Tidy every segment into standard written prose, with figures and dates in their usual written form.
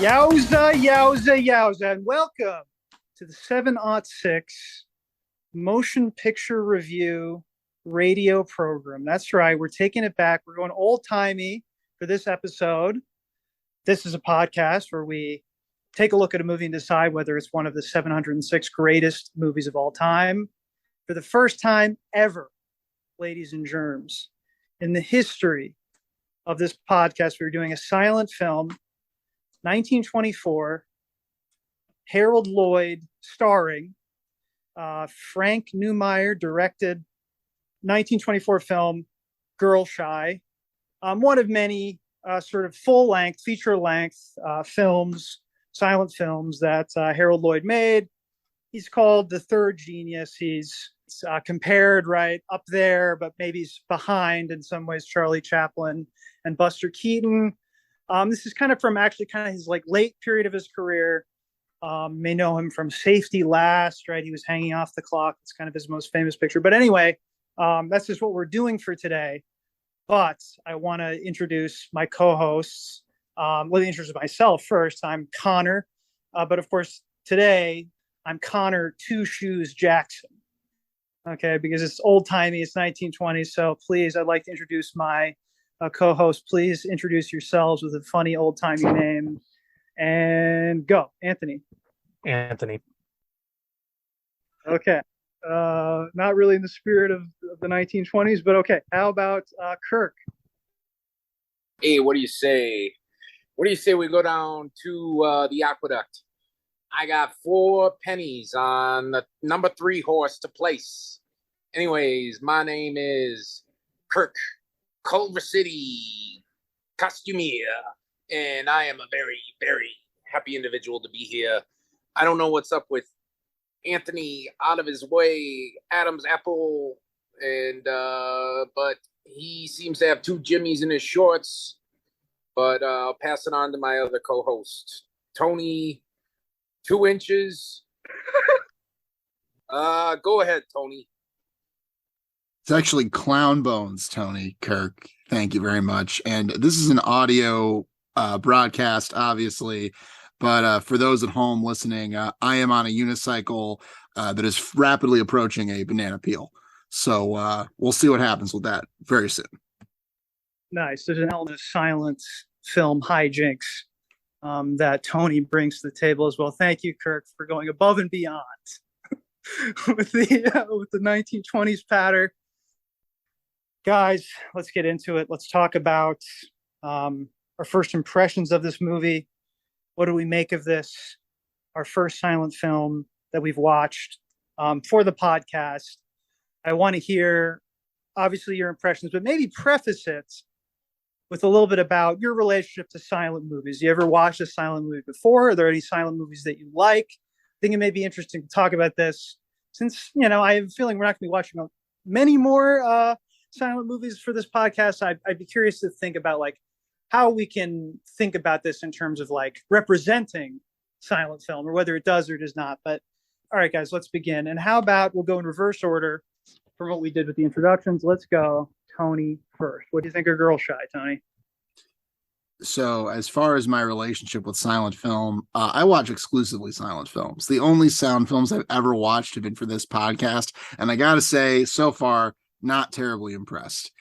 Yowza, yowza, yowza, and welcome to the 706 Motion Picture Review radio program. That's right, we're taking it back. We're going old-timey for this episode. This is a podcast where we take a look at a movie and decide whether it's one of the 706 greatest movies of all time. For the first time ever, ladies and germs, in the history of this podcast, we're doing a silent film, 1924, Harold Lloyd starring, Frank Newmeyer directed 1924 film Girl Shy, one of many sort of full-length, feature-length films, silent films that Harold Lloyd made. He's called the third genius. He's compared right up there, but maybe he's behind in some ways Charlie Chaplin and Buster Keaton. This is kind of from actually kind of his like late period of his career. May know him from Safety Last, right? He was hanging off the clock. It's kind of his most famous picture. But anyway, that's just what we're doing for today. But I want to introduce my co-hosts. Let me introduce myself first. I'm Connor. But of course, today I'm Connor Two Shoes Jackson. Okay, because it's old-timey, it's 1920s. So please, I'd like to introduce my co-host. Please introduce yourselves with a funny old-timey name. And go, Anthony. Anthony. Okay. Not really in the spirit of the 1920s, but okay. How about Kirk? Hey, what do you say? What do you say we go down to the aqueduct? I got 4 pennies on the number 3 horse to place. Anyways, my name is Kirk, Culver City costumier, and I am a very, very happy individual to be here. I don't know what's up with Anthony out of his way, Adam's apple, and but he seems to have 2 jimmies in his shorts. But I'll pass it on to my other co-host, Tony, 2 inches. Go ahead, Tony. It's actually clown bones, Tony. Kirk, thank you very much. And this is an audio broadcast, obviously, but for those at home listening, I am on a unicycle that is rapidly approaching a banana peel. So we'll see what happens with that very soon. Nice. There's an element of silent film hijinks that Tony brings to the table as well. Thank you, Kirk, for going above and beyond with the 1920s patter. Guys, let's get into it. Let's talk about our first impressions of this movie. What do we make of this? Our first silent film that we've watched for the podcast. I want to hear, obviously, your impressions, but maybe preface it with a little bit about your relationship to silent movies. You ever watched a silent movie before? Are there any silent movies that you like? I think it may be interesting to talk about this since, I have a feeling we're not going to be watching many more silent movies for this podcast. I'd be curious to think about like how we can think about this in terms of like representing silent film or whether it does or does not. But all right, guys, let's begin. And how about we'll go in reverse order from what we did with the introductions. Let's go Tony first. What do you think of Girl Shy, Tony? So as far as my relationship with silent film, I watch exclusively silent films. The only sound films I've ever watched have been for this podcast. And I got to say, so far, not terribly impressed.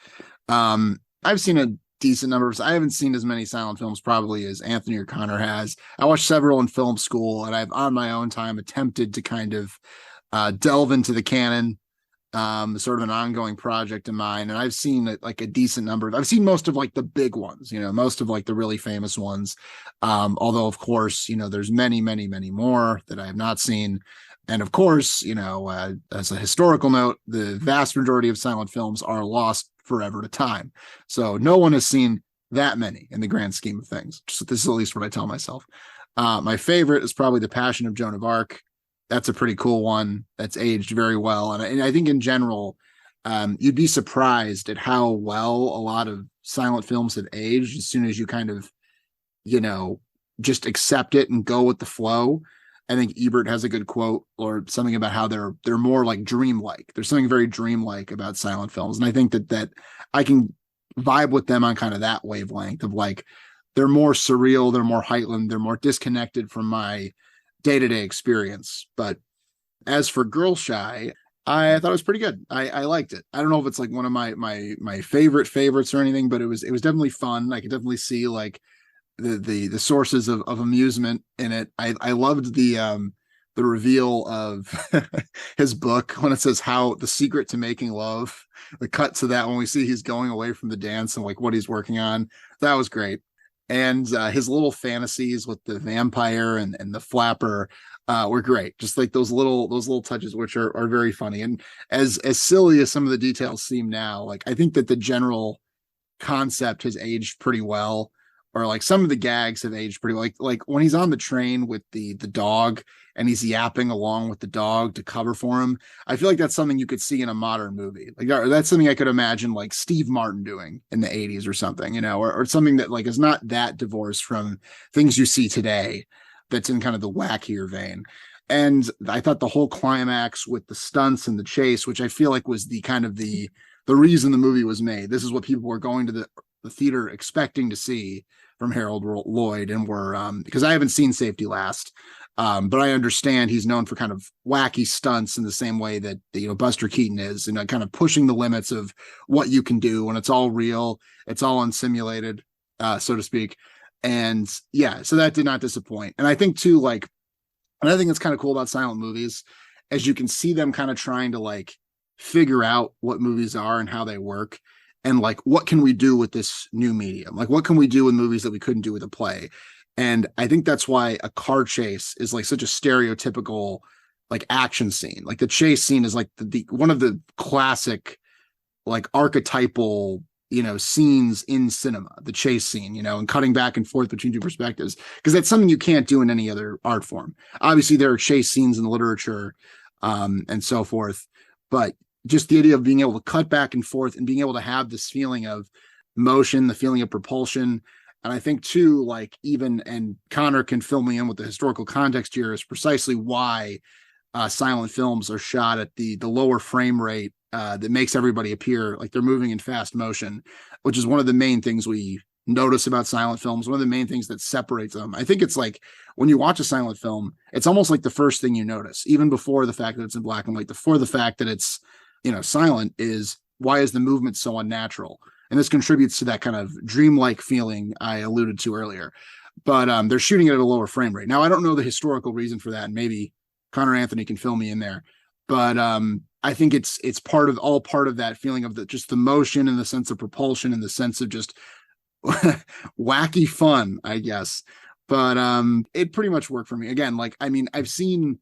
I've seen a decent number of, I haven't seen as many silent films probably as Anthony or Connor has. I watched several in film school, and I've on my own time attempted to kind of delve into the canon, sort of an ongoing project of mine. And I've seen like a decent number of, I've seen most of like the big ones, most of like the really famous ones. Although of course, there's many, many, many more that I have not seen. And of course, as a historical note, the vast majority of silent films are lost forever to time. So no one has seen that many in the grand scheme of things. So this is at least what I tell myself. My favorite is probably The Passion of Joan of Arc. That's a pretty cool one that's aged very well. And I think in general, you'd be surprised at how well a lot of silent films have aged as soon as you kind of, just accept it and go with the flow. I think Ebert has a good quote or something about how they're more like dreamlike. There's something very dreamlike about silent films. And I think that I can vibe with them on kind of that wavelength of like they're more surreal, they're more heightened, they're more disconnected from my day-to-day experience. But as for Girl Shy, I thought it was pretty good. I liked it. I don't know if it's like one of my favorites or anything, but it was definitely fun. I could definitely see like the sources of amusement in it. I loved the reveal of his book when it says how the secret to making love. The cut to that when we see he's going away from the dance and like what he's working on. That was great. And his little fantasies with the vampire and the flapper were great. Just like those little touches, which are very funny. And as silly as some of the details seem now, like I think that the general concept has aged pretty well, or like some of the gags have aged pretty well. Like when he's on the train with the dog and he's yapping along with the dog to cover for him. I feel like that's something you could see in a modern movie. Like that's something I could imagine like Steve Martin doing in the 80s or something, or something that like is not that divorced from things you see today, that's in kind of the wackier vein. And I thought the whole climax with the stunts and the chase, which I feel like was the kind of the reason the movie was made. This is what people were going to the theater expecting to see from Harold Lloyd, and were because I haven't seen Safety Last, but I understand he's known for kind of wacky stunts in the same way that Buster Keaton is, and kind of pushing the limits of what you can do when it's all real, it's all unsimulated, so to speak. And yeah, so that did not disappoint. And I think too, like another thing that's kind of cool about silent movies, as you can see them kind of trying to like figure out what movies are and how they work, and like what can we do with this new medium, like what can we do with movies that we couldn't do with a play. And I think that's why a car chase is like such a stereotypical like action scene. Like the chase scene is like the one of the classic like archetypal scenes in cinema, the chase scene, and cutting back and forth between two perspectives, because that's something you can't do in any other art form. Obviously there are chase scenes in literature and so forth, but just the idea of being able to cut back and forth and being able to have this feeling of motion, the feeling of propulsion. And I think too, like even, and Connor can fill me in with the historical context here, is precisely why silent films are shot at the lower frame rate that makes everybody appear like they're moving in fast motion, which is one of the main things we notice about silent films, one of the main things that separates them. I think it's like when you watch a silent film, it's almost like the first thing you notice, even before the fact that it's in black and white, before the fact that it's silent, is why is the movement so unnatural? And this contributes to that kind of dreamlike feeling I alluded to earlier. But they're shooting it at a lower frame rate. Now, I don't know the historical reason for that, and maybe Connor Anthony can fill me in there. But I think it's part of that feeling of just the motion and the sense of propulsion and the sense of just wacky fun, I guess. But it pretty much worked for me. Again, like, I mean, I've seen,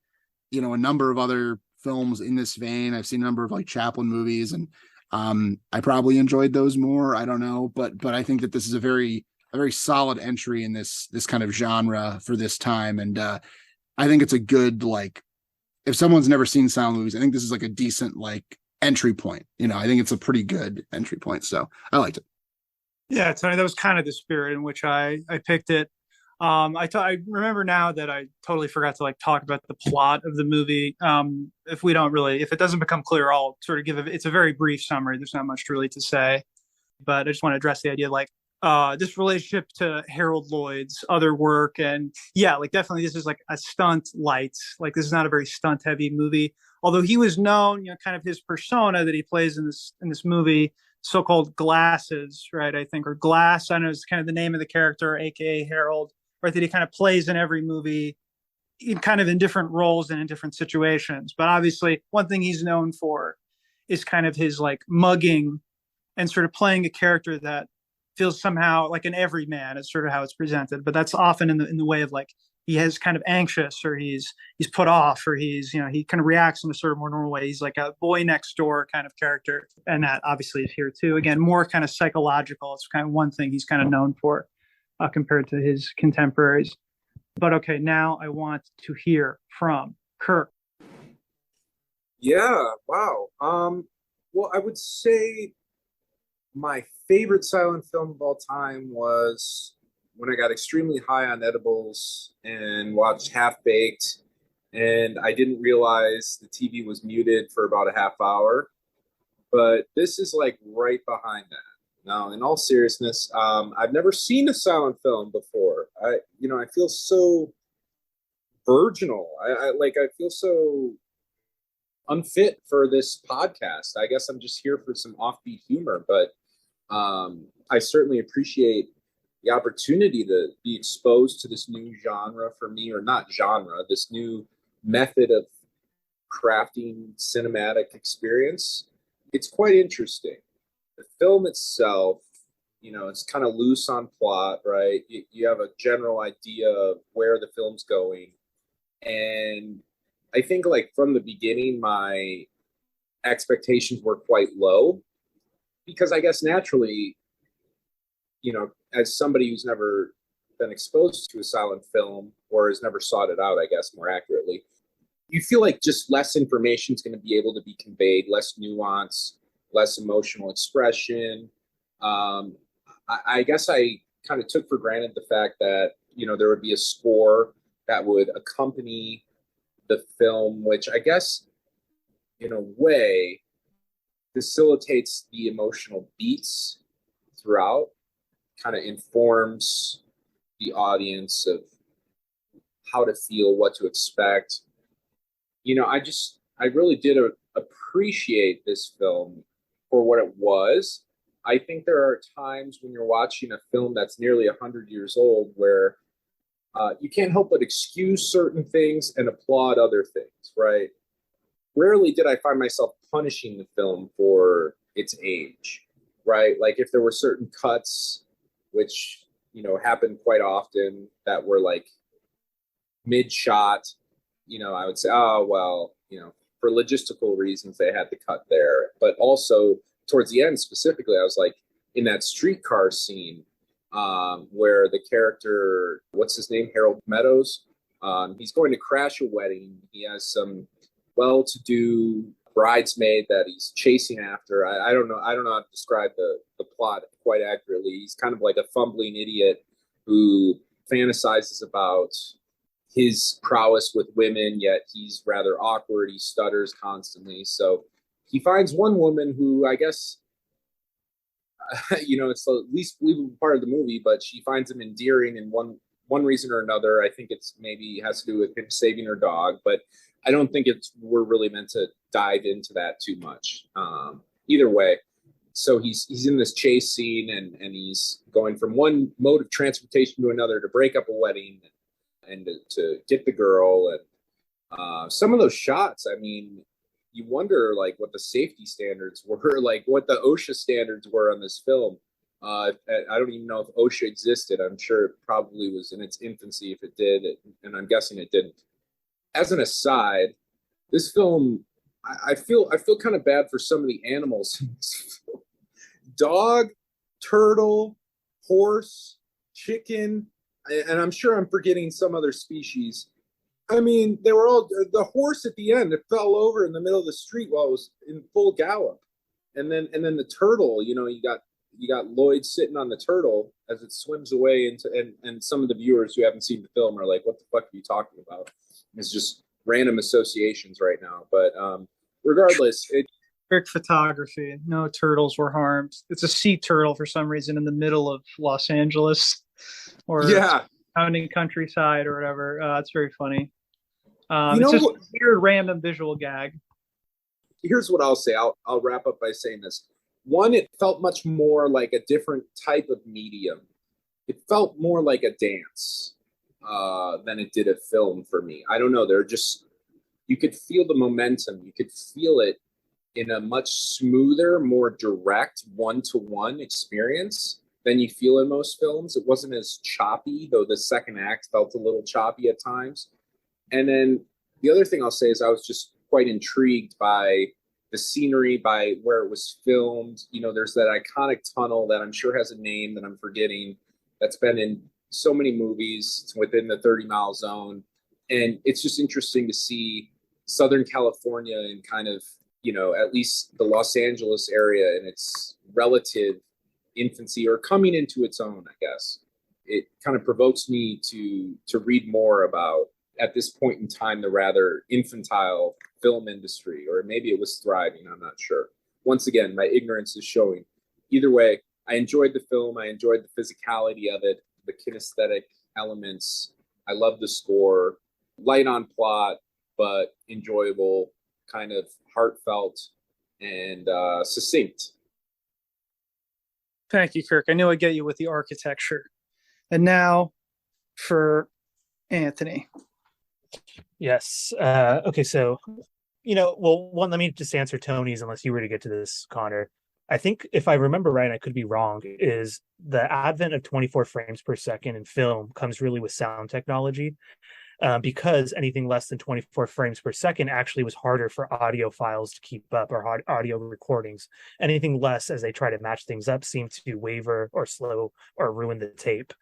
a number of other films in this vein. I've seen a number of like Chaplin movies, and I probably enjoyed those more. I don't know, but I think that this is a very solid entry in this kind of genre for this time. And I think it's a good, like, if someone's never seen silent movies, I think this is like a decent like entry point. I think it's a pretty good entry point. So I liked it. Yeah, Tony, that was kind of the spirit in which I picked it. I remember now that I totally forgot to like talk about the plot of the movie. If it doesn't become clear, I'll sort of it's a very brief summary. There's not much really to say, but I just want to address the idea like this relationship to Harold Lloyd's other work. And yeah, like definitely this is like a stunt light. Like this is not a very stunt heavy movie, although he was known, kind of his persona that he plays in this movie, so-called Glasses, right? I think, or Glass. I know it's kind of the name of the character, AKA Harold. Right, that he kind of plays in every movie, in different roles and in different situations. But obviously, one thing he's known for is kind of his like mugging and sort of playing a character that feels somehow like an everyman is sort of how it's presented. But that's often in the way of like he has kind of anxious, or he's put off, or he's he kind of reacts in a sort of more normal way. He's like a boy next door kind of character, and that obviously is here too. Again, more kind of psychological. It's kind of one thing he's kind of known for. Compared to his contemporaries. But okay, now I want to hear from Kirk. Yeah, wow. Well, I would say my favorite silent film of all time was when I got extremely high on edibles and watched Half Baked, and I didn't realize the TV was muted for about a half hour. But this is like right behind that. No, in all seriousness, I've never seen a silent film before. I feel so virginal. I feel so unfit for this podcast. I guess I'm just here for some offbeat humor, but I certainly appreciate the opportunity to be exposed to this new genre for me, or not genre, this new method of crafting cinematic experience. It's quite interesting. The film itself, it's kind of loose on plot, right? You have a general idea of where the film's going. And I think, like, from the beginning, my expectations were quite low because I guess naturally, as somebody who's never been exposed to a silent film or has never sought it out, I guess more accurately, you feel like just less information is going to be able to be conveyed, less nuance, less emotional expression. I guess I kind of took for granted the fact that, there would be a score that would accompany the film, which I guess in a way facilitates the emotional beats throughout, kind of informs the audience of how to feel, what to expect. I really did appreciate this film for what it was. I think there are times when you're watching a film that's nearly 100 years old where you can't help but excuse certain things and applaud other things, right? Rarely did I find myself punishing the film for its age, right? Like if there were certain cuts, which, happened quite often, that were like mid-shot, I would say, oh, well, for logistical reasons, they had to cut there. But also towards the end, specifically, I was like, in that streetcar scene where the character, what's his name? Harold Meadows. He's going to crash a wedding. He has some well-to-do bridesmaid that he's chasing after. I don't know. I don't know how to describe the plot quite accurately. He's kind of like a fumbling idiot who fantasizes about his prowess with women, yet he's rather awkward. He stutters constantly. So he finds one woman who, I guess, it's the least believable part of the movie, but she finds him endearing in one reason or another. I think it's maybe has to do with him saving her dog, but I don't think we're really meant to dive into that too much. Either way, so he's in this chase scene and he's going from one mode of transportation to another to break up a wedding and to get the girl. And some of those shots, I mean, you wonder like what the safety standards were, like what the OSHA standards were on this film. I don't even know if OSHA existed. I'm sure it probably was in its infancy if it did, and I'm guessing it didn't. As an aside, this film, I feel kind of bad for some of the animals. Dog, turtle, horse, chicken, and I'm sure I'm forgetting some other species. I mean, they were all the horse at the end. It fell over in the middle of the street while it was in full gallop, and then the turtle. You got Lloyd sitting on the turtle as it swims away into. And some of the viewers who haven't seen the film are like, "What the fuck are you talking about?" It's just random associations right now. But regardless, Trick photography. No turtles were harmed. It's a sea turtle for some reason in the middle of Los Angeles or surrounding countryside or whatever. It's very funny. It's just a weird random visual gag. Here's what I'll say. I'll wrap up by saying this. One, it felt much more like a different type of medium. It felt more like a dance than it did a film for me. I don't know. You could feel the momentum. You could feel it in a much smoother, more direct one-to-one experience than you feel in most films. It wasn't as choppy, though the second act felt a little choppy at times. And then the other thing I'll say is I was just quite intrigued by the scenery, by where it was filmed. There's that iconic tunnel that I'm sure has a name that I'm forgetting that's been in so many movies. It's within the 30-mile zone. And it's just interesting to see Southern California and kind of, at least the Los Angeles area in its relative infancy or coming into its own, I guess. It kind of provokes me to read more about, at this point in time, the rather infantile film industry, or maybe it was thriving, I'm not sure. Once again, my ignorance is showing. Either way, I enjoyed the film. I enjoyed the physicality of it, the kinesthetic elements. I love the score. Light on plot, but enjoyable, kind of heartfelt and succinct. Thank you, Kirk. I knew I'd get you with the architecture. And now for Anthony. Yes. Okay, so one, let me just answer Tony's unless you were to get to this, Connor. I think if I remember right, I could be wrong, is the advent of 24 frames per second in film comes really with sound technology. Because anything less than 24 frames per second actually was harder for audio files to keep up, or audio recordings. Anything less, as they try to match things up, seemed to waver or slow or ruin the tape.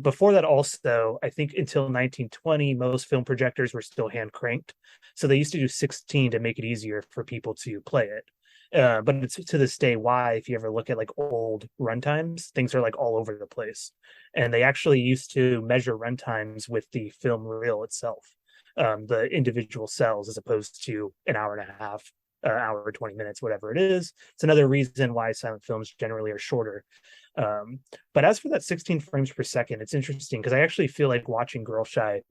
Before that, also, I think until 1920, most film projectors were still hand cranked. So they used to do 16 to make it easier for people to play it. But it's to this day why, if you ever look at like old runtimes, things are like all over the place. And they actually used to measure runtimes with the film reel itself, the individual cells, as opposed to an hour and a half, hour or 20 minutes, whatever it is. It's another reason why silent films generally are shorter. But as for that 16 frames per second, it's interesting because I actually feel like watching Girl Shy,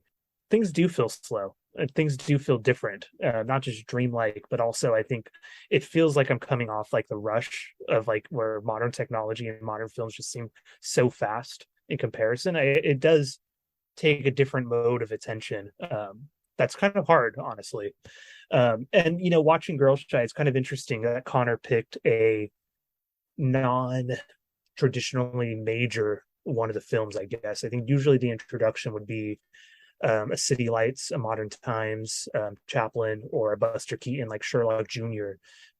things do feel slow. Things do feel different, not just dreamlike, but also I think it feels like I'm coming off like the rush of like where modern technology and modern films just seem so fast in comparison. It does take a different mode of attention. That's kind of hard, honestly. And watching Girl Shy, it's kind of interesting that Connor picked a non-traditionally major one of the films. I guess I think usually the introduction would be a City Lights, a Modern Times, Chaplin, or a Buster Keaton like Sherlock Jr.,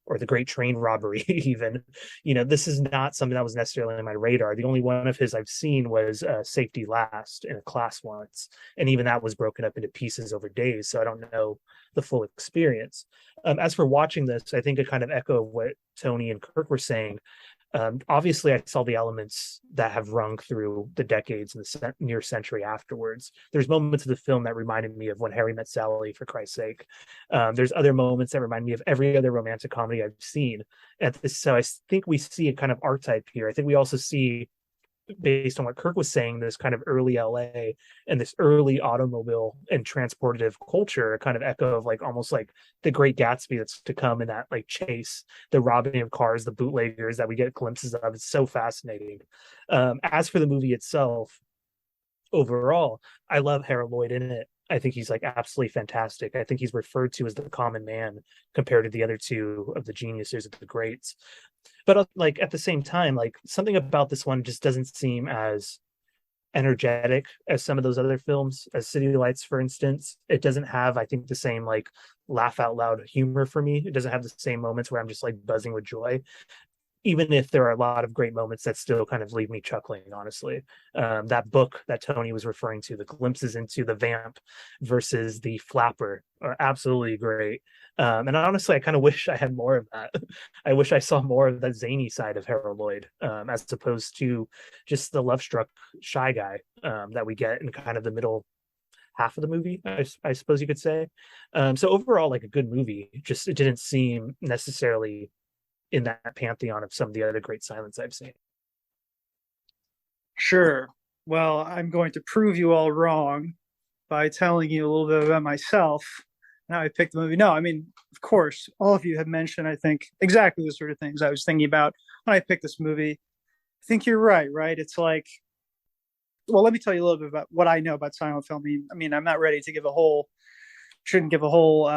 or The Great Train Robbery. Even, this is not something that was necessarily on my radar. The only one of his I've seen was Safety Last in a class once, and even that was broken up into pieces over days, so I don't know the full experience. As for watching this, I think I kind of echo what Tony and Kirk were saying. Obviously, I saw the elements that have rung through the decades and the near century afterwards. There's moments of the film that reminded me of When Harry Met Sally, for Christ's sake. There's other moments that remind me of every other romantic comedy I've seen. So I think we see a kind of archetype here. I think we also see, based on what Kirk was saying, this kind of early LA and this early automobile and transportative culture, a kind of echo of like almost like the Great Gatsby that's to come in that like chase, the robbing of cars, the bootleggers that we get glimpses of. It's so fascinating. As for the movie itself, overall, I love Harold Lloyd in it. I think he's like absolutely fantastic. I think he's referred to as the common man compared to the other two of the geniuses, of the greats. But like at the same time, like something about this one just doesn't seem as energetic as some of those other films, as City Lights, for instance. It doesn't have, I think, the same like laugh out loud humor for me. It doesn't have the same moments where I'm just like buzzing with joy, even if there are a lot of great moments that still kind of leave me chuckling, honestly. That book that Tony was referring to, the glimpses into the vamp versus the flapper, are absolutely great. And honestly, I kind of wish I had more of that. I wish I saw more of that zany side of Harold Lloyd, as opposed to just the love-struck shy guy that we get in kind of the middle half of the movie, I suppose you could say. So overall, like a good movie, just it didn't seem necessarily in that pantheon of some of the other great silents I've seen. Sure. Well, I'm going to prove you all wrong by telling you a little bit about myself and how I picked the movie. No, I mean, of course, all of you have mentioned, I think, exactly the sort of things I was thinking about when I picked this movie. I think you're right? It's like, well, let me tell you a little bit about what I know about silent film. I mean, I'm not ready to shouldn't give a whole,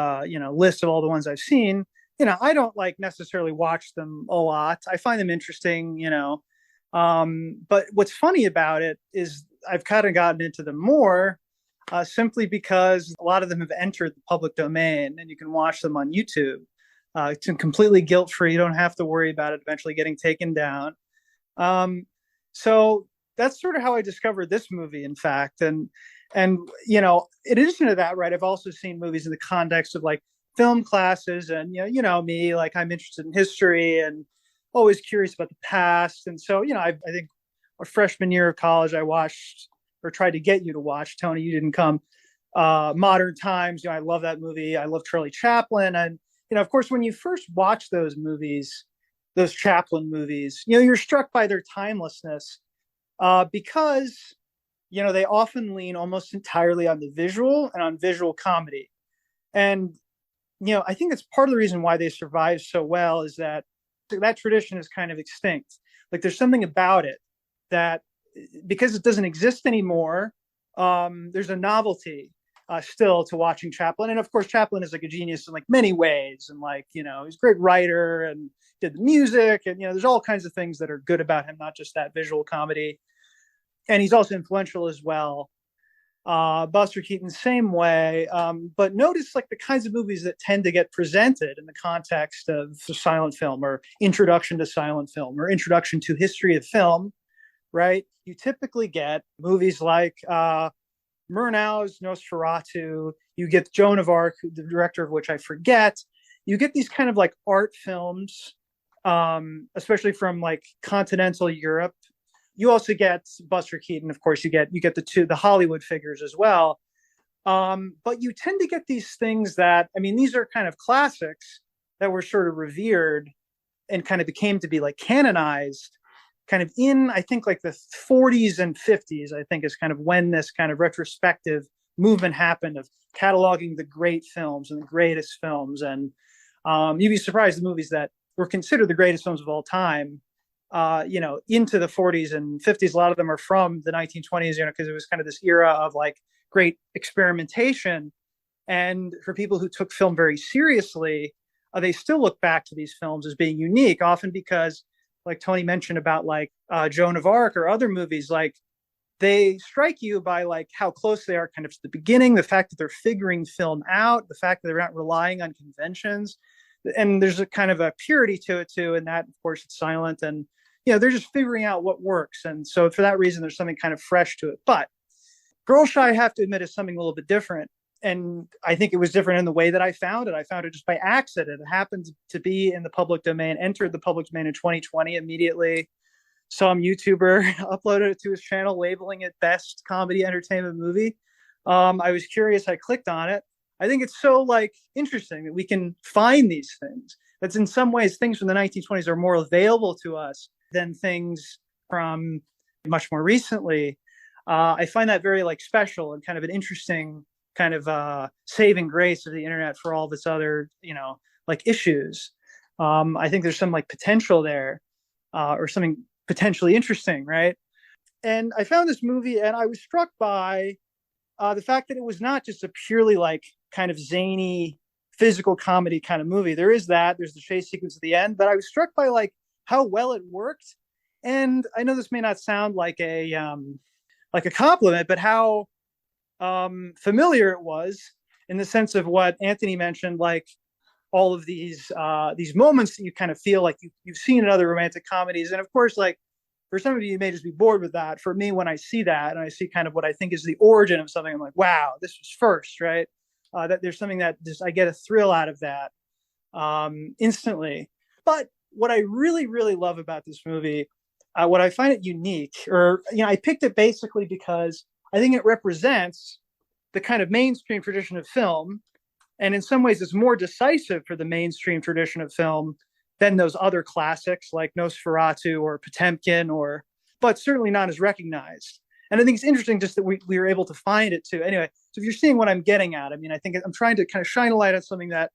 list of all the ones I've seen. I don't like necessarily watch them a lot. I find them interesting, but what's funny about it is I've kind of gotten into them more simply because a lot of them have entered the public domain and you can watch them on YouTube. It's completely guilt-free. You don't have to worry about it eventually getting taken down. So that's sort of how I discovered this movie, in fact. And in addition to that, right, I've also seen movies in the context of like film classes, and me, like I'm interested in history and always curious about the past. And so I think our freshman year of college I watched, or tried to get you to watch, Tony, you didn't come, Modern Times. I love that movie. I love Charlie Chaplin. And of course, when you first watch those movies, those Chaplin movies, you're struck by their timelessness because, they often lean almost entirely on the visual and on visual comedy. And, I think that's part of the reason why they survive so well is that tradition is kind of extinct. Like there's something about it that because it doesn't exist anymore, there's a novelty still to watching Chaplin. And of course, Chaplin is like a genius in like many ways. And like, he's a great writer and did the music. And, there's all kinds of things that are good about him, not just that visual comedy. And he's also influential as well. Buster Keaton, same way. But notice like the kinds of movies that tend to get presented in the context of silent film or introduction to silent film or introduction to history of film, right? You typically get movies like Murnau's Nosferatu. You get Joan of Arc, the director of which I forget. You get these kind of like art films, especially from like continental Europe. You also get Buster Keaton, of course. You get the Hollywood figures as well. But you tend to get these things that, these are kind of classics that were sort of revered and kind of became to be like canonized kind of in, I think, like the 40s and 50s, I think is kind of when this kind of retrospective movement happened of cataloging the great films and the greatest films. And you'd be surprised the movies that were considered the greatest films of all time, into the 40s and 50s. A lot of them are from the 1920s, because it was kind of this era of like great experimentation. And for people who took film very seriously, they still look back to these films as being unique, often because, like Tony mentioned about like Joan of Arc or other movies, like they strike you by like how close they are kind of to the beginning, the fact that they're figuring film out, the fact that they're not relying on conventions. And there's a kind of a purity to it too. And that, of course, it's silent and, they're just figuring out what works. And so for that reason, there's something kind of fresh to it. But Girl Shy, I have to admit, is something a little bit different. And I think it was different in the way that I found it. I found it just by accident. It happened to be in the public domain, entered the public domain in 2020 immediately. Some YouTuber uploaded it to his channel, labeling it best comedy entertainment movie. I was curious. I clicked on it. I think it's so like interesting that we can find these things. That's in some ways things from the 1920s are more available to us than things from much more recently. I find that very like special and kind of an interesting kind of saving grace of the internet for all of its other, like issues. I think there's some like potential there or something potentially interesting, right? And I found this movie and I was struck by the fact that it was not just a purely like kind of zany physical comedy kind of movie. There's the chase sequence at the end, but I was struck by like how well it worked. And I know this may not sound like a compliment, but how familiar it was in the sense of what Anthony mentioned, like all of these moments that you kind of feel like you've seen in other romantic comedies. And of course, like for some of you may just be bored with that. For me, when I see that and I see kind of what I think is the origin of something, I'm like, wow, this was first, right? That there's something that just I get a thrill out of that instantly. But what I really, really love about this movie, what I find it unique, or I picked it basically because I think it represents the kind of mainstream tradition of film, and in some ways, it's more decisive for the mainstream tradition of film than those other classics like Nosferatu or Potemkin, but certainly not as recognized. And I think it's interesting just that we were able to find it too. Anyway, so if you're seeing what I'm getting at, I think I'm trying to kind of shine a light on something that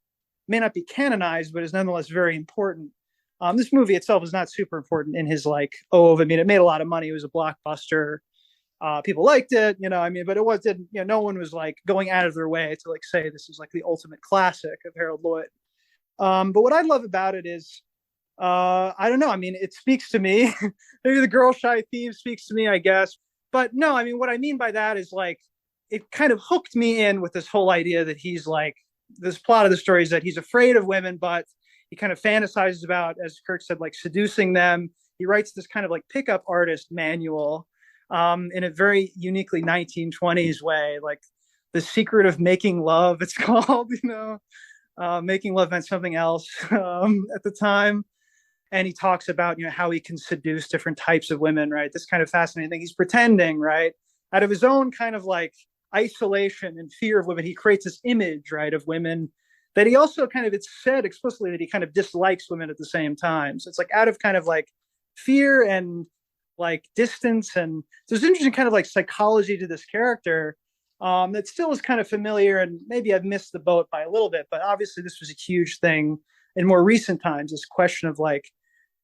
may not be canonized, but is nonetheless very important. This movie itself is not super important in his like, it made a lot of money. It was a blockbuster. People liked it, but it wasn't, no one was like going out of their way to like say this is like the ultimate classic of Harold Lloyd. But what I love about it is, I don't know. It speaks to me. Maybe the Girl Shy theme speaks to me, I guess. But no, what I mean by that is like, it kind of hooked me in with this whole idea that he's like, this plot of the story is that he's afraid of women, but he kind of fantasizes about, as Kirk said, like seducing them. He writes this kind of like pickup artist manual in a very uniquely 1920s way, like The Secret of Making Love, it's called, Making Love meant something else at the time. And he talks about, how he can seduce different types of women, right? This kind of fascinating thing. He's pretending, right? Out of his own kind of like isolation and fear of women, he creates this image, right, of women that he also kind of, it's said explicitly that he kind of dislikes women at the same time. So it's like out of kind of like fear and like distance. And there's interesting kind of like psychology to this character that still is kind of familiar. And maybe I've missed the boat by a little bit, but obviously this was a huge thing in more recent times, this question of like,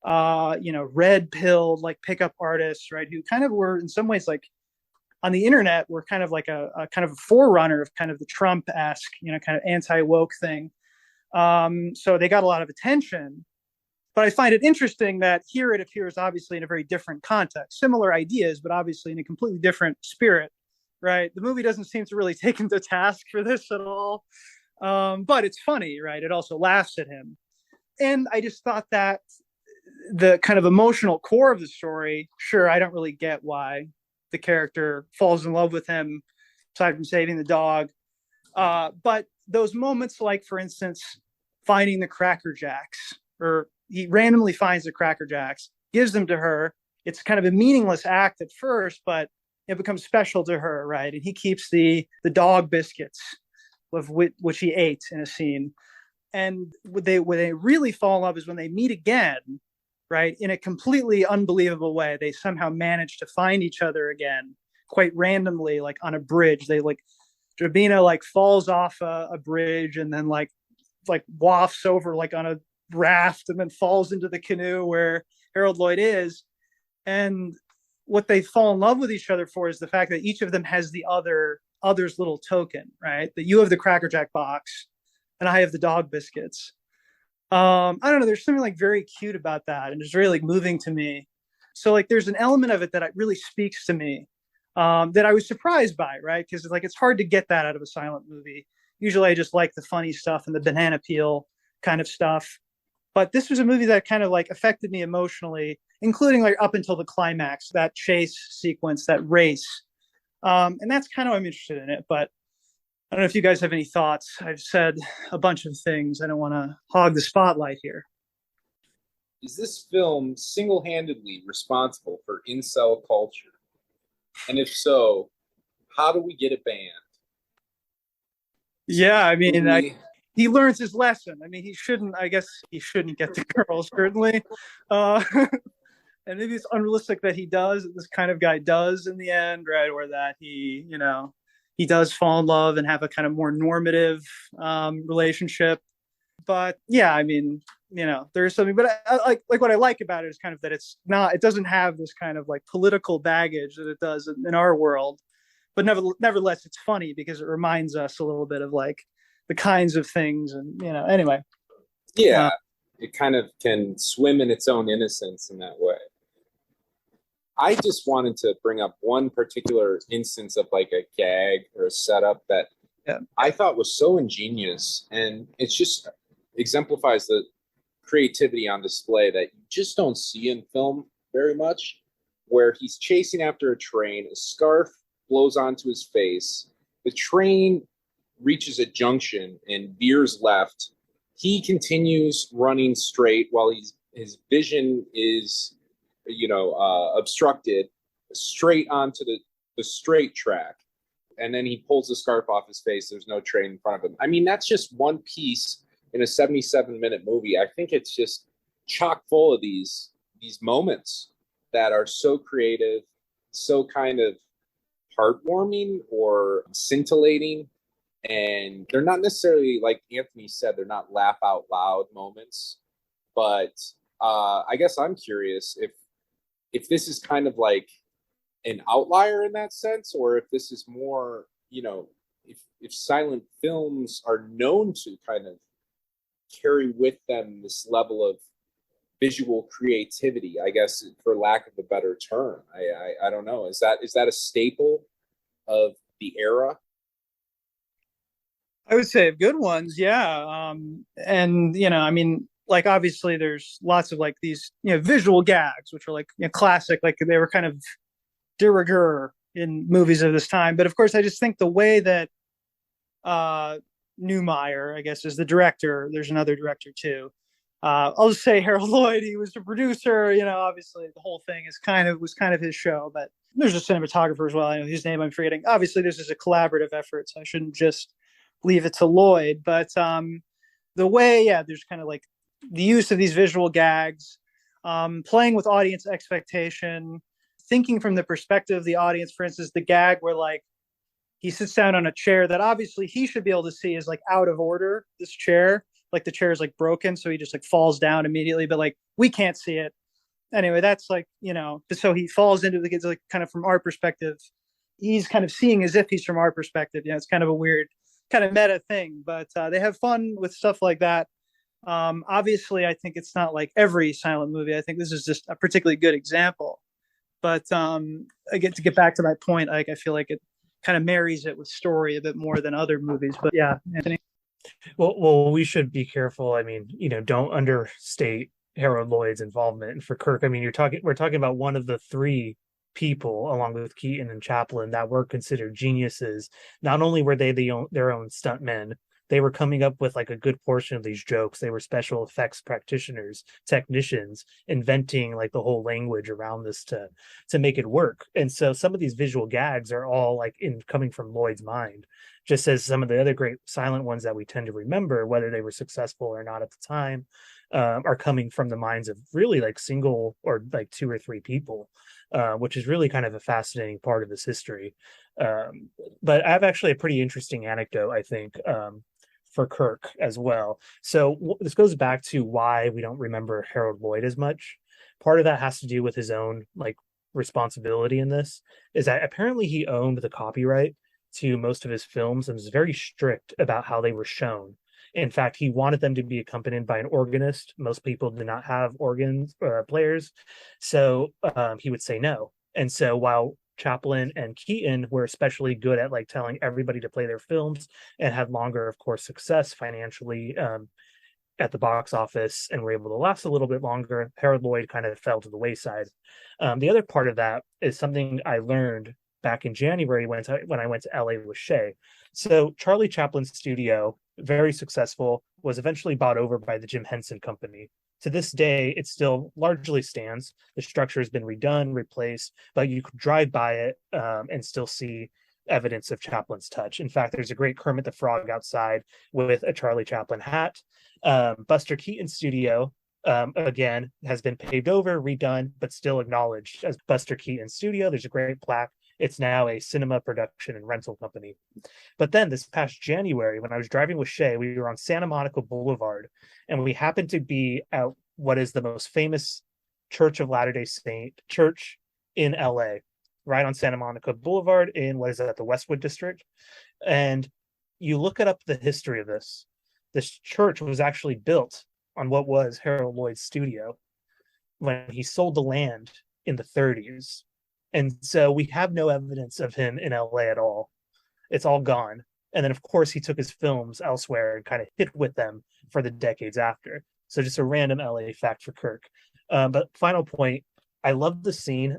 red pilled like pickup artists, right? Who kind of were in some ways like on the internet were kind of like a kind of a forerunner of kind of the Trump-esque, kind of anti-woke thing. So they got a lot of attention. But I find it interesting that here it appears obviously in a very different context, similar ideas, but obviously in a completely different spirit, right? The movie doesn't seem to really take him to task for this at all. But it's funny, right? It also laughs at him. And I just thought that the kind of emotional core of the story, sure, I don't really get why the character falls in love with him, aside from saving the dog. But those moments, like, for instance, finding the Cracker Jacks, or he randomly finds the Cracker Jacks, gives them to her. It's kind of a meaningless act at first, but it becomes special to her, right? And he keeps the dog biscuits, of which he ate in a scene. And when they really fall in love is when they meet again, right? In a completely unbelievable way. They somehow manage to find each other again, quite randomly, like on a bridge. They like, Dravina like falls off a bridge and then like wafts over like on a raft and then falls into the canoe where Harold Lloyd is. And what they fall in love with each other for is the fact that each of them has the other's little token, right? That you have the Cracker Jack box and I have the dog biscuits. I don't know. There's something like very cute about that, and it's really like moving to me. So like, there's an element of it that really speaks to me, that I was surprised by, right? Because like it's hard to get that out of a silent movie. Usually, I just like the funny stuff and the banana peel kind of stuff. But this was a movie that kind of like affected me emotionally, including like up until the climax, that chase sequence, that race, and that's kind of why I'm interested in it. But I don't know if you guys have any thoughts. I've said a bunch of things. I don't want to hog the spotlight here. Is this film single-handedly responsible for incel culture? And if so, how do we get it banned? Yeah, I mean, he learns his lesson. I mean, I guess he shouldn't get the girls, certainly. And maybe it's unrealistic that he does, this kind of guy does in the end, right? Or that he does fall in love and have a kind of more normative relationship. But yeah, I mean, there's something, but I like what I like about it is kind of that it doesn't have this kind of like political baggage that it does in our world. But nevertheless, it's funny because it reminds us a little bit of like the kinds of things, and anyway. Yeah, it kind of can swim in its own innocence in that way. I just wanted to bring up one particular instance of like a gag or a setup that I thought was so ingenious, and it just exemplifies the creativity on display that you just don't see in film very much, where he's chasing after a train, a scarf blows onto his face, the train reaches a junction and veers left. He continues running straight while his vision is obstructed, straight onto the straight track. And then he pulls the scarf off his face. There's no train in front of him. I mean, that's just one piece in a 77-minute movie. I think it's just chock full of these moments that are so creative, so kind of heartwarming or scintillating. And they're not necessarily, like Anthony said, they're not laugh out loud moments. But I guess I'm curious if this is kind of like an outlier in that sense, or if this is more, if silent films are known to kind of carry with them this level of visual creativity, I guess, for lack of a better term. I don't know. Is that a staple of the era? I would say good ones, yeah. And I mean, like obviously there's lots of like these visual gags which are like classic, like they were kind of de rigueur in movies of this time. But of course, I just think the way that Newmeyer, I guess, is the director. There's another director too. I'll just say Harold Lloyd. He was the producer. Obviously the whole thing was kind of his show. But there's a cinematographer as well. I know his name I'm forgetting. Obviously, this is a collaborative effort, so I shouldn't just leave it to Lloyd. But the way, yeah, there's kind of like the use of these visual gags, playing with audience expectation, thinking from the perspective of the audience. For instance, the gag where like he sits down on a chair that obviously he should be able to see is like out of order. This chair, like the chair is like broken, so he just like falls down immediately, but like we can't see it. Anyway, that's like, so he falls into the kids like kind of from our perspective. He's kind of seeing as if he's from our perspective. It's kind of a weird kind of meta thing, but they have fun with stuff like that. Obviously, I think it's not like every silent movie. I think this is just a particularly good example. But I get to get back to my point. Like I feel like it kind of marries it with story a bit more than other movies. But yeah, Anthony. Well, we should be careful. I mean, don't understate Harold Lloyd's involvement. And for Kirk, I mean, we're talking about one of the three people, along with Keaton and Chaplin, that were considered geniuses. Not only were they their own stuntmen, they were coming up with like a good portion of these jokes. They were special effects practitioners, technicians, inventing like the whole language around this to make it work. And so some of these visual gags are all like coming from Lloyd's mind, just as some of the other great silent ones that we tend to remember, whether they were successful or not at the time, are coming from the minds of really like single or like two or three people, which is really kind of a fascinating part of this history. But I have actually a pretty interesting anecdote, I think, for Kirk as well. So this goes back to why we don't remember Harold Lloyd as much. Part of that has to do with his own like responsibility in this, is that apparently he owned the copyright to most of his films and was very strict about how they were shown. In fact, he wanted them to be accompanied by an organist. Most people did not have organs players, so he would say no. And so while Chaplin and Keaton were especially good at like telling everybody to play their films and had longer, of course, success financially at the box office and were able to last a little bit longer, Harold Lloyd kind of fell to the wayside. The other part of that is something I learned back in January when I went to LA with Shay. So Charlie Chaplin's studio, very successful, was eventually bought over by the Jim Henson Company. To this day, it still largely stands. The structure has been redone, replaced, but you could drive by it and still see evidence of Chaplin's touch. In fact, there's a great Kermit the Frog outside with a Charlie Chaplin hat. Buster Keaton's studio, again, has been paved over, redone, but still acknowledged as Buster Keaton's studio. There's a great plaque. It's now a cinema production and rental company. But then this past January, when I was driving with Shay, we were on Santa Monica Boulevard, and we happened to be at what is the most famous Church of Latter-day Saint church in LA, right on Santa Monica Boulevard in what is that, the Westwood District. And you look up the history of this. This church was actually built on what was Harold Lloyd's studio when he sold the land in the 30s. And so we have no evidence of him in LA at all. It's all gone. And then, of course, he took his films elsewhere and kind of hit with them for the decades after. So just a random LA fact for Kirk. But final point, I love the scene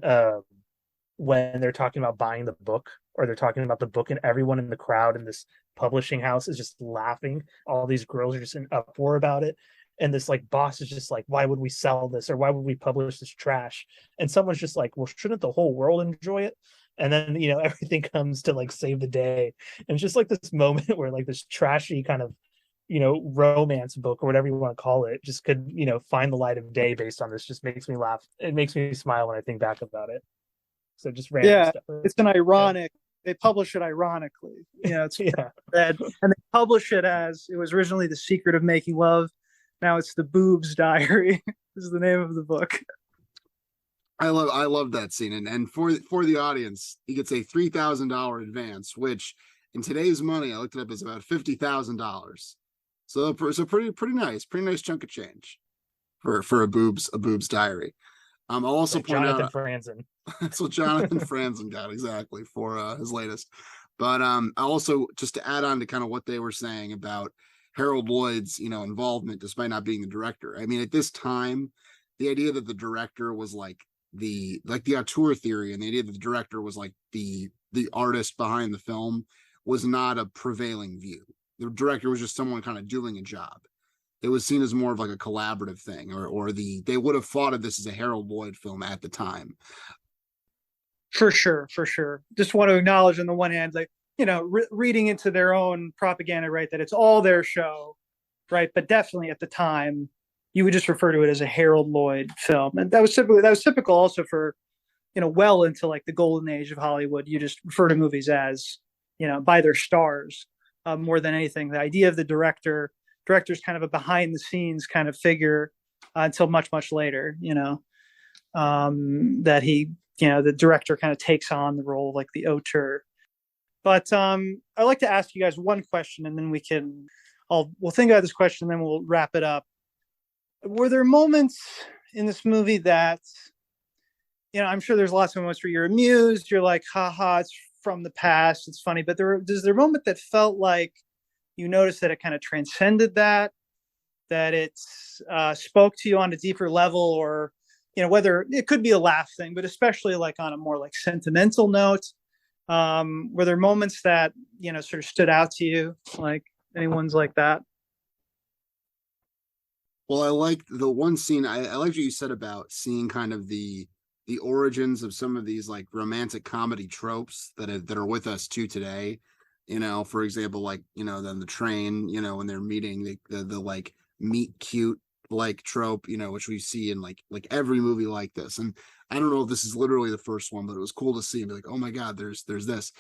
when they're talking about buying the book, or they're talking about the book, and everyone in the crowd in this publishing house is just laughing. All these girls are just in uproar about it. And this like boss is just like, why would we sell this, or why would we publish this trash? And someone's just like, well, shouldn't the whole world enjoy it? And then everything comes to like save the day. And it's just like this moment where like this trashy kind of romance book, or whatever you want to call it, just could find the light of day based on this. Just makes me laugh. It makes me smile when I think back about it. So just random stuff. It's an ironic. They publish it ironically. It's red, and they publish it as it was originally The Secret of Making Love. Now it's The Boobs Diary is the name of the book. I love that scene. And for the audience, he gets a $3,000 advance, which in today's money, I looked it up, is about $50,000. So pretty nice chunk of change for a boobs Diary. I'll also point Jonathan out Franzen. That's what Jonathan Franzen got exactly for his latest. But I also, just to add on to kind of what they were saying about Harold Lloyd's involvement, despite not being the director. I mean, at this time, the idea that the director was like the auteur theory, and the idea that the director was like the artist behind the film, was not a prevailing view. The director was just someone kind of doing a job. It was seen as more of like a collaborative thing, or they would have thought of this as a Harold Lloyd film at the time. For sure. Just want to acknowledge on the one hand, like, reading into their own propaganda, right, that it's all their show. right? But definitely at the time, you would just refer to it as a Harold Lloyd film, and that was typical also for, well into like the golden age of Hollywood. You just refer to movies as, by their stars, more than anything. The idea of the director's kind of a behind the scenes kind of figure, until much later, that the director kind of takes on the role of like the auteur. But I'd like to ask you guys one question, and then we'll think about this question, and then we'll wrap it up. Were there moments in this movie that, I'm sure there's lots of moments where you're amused, you're like, haha, it's from the past, it's funny, but is there a moment that felt like you noticed that it kind of transcended that it spoke to you on a deeper level, or, whether it could be a laugh thing, but especially like on a more like sentimental note? Were there moments that, sort of stood out to you, like anyone's like that? Well, I like the one scene. I liked what you said about seeing kind of the origins of some of these like romantic comedy tropes that are with us too today. For example, like, then the train, when they're meeting, the like meet cute like trope, which we see in like every movie like this. And I don't know if this is literally the first one, but it was cool to see and be like, oh my God, there's this.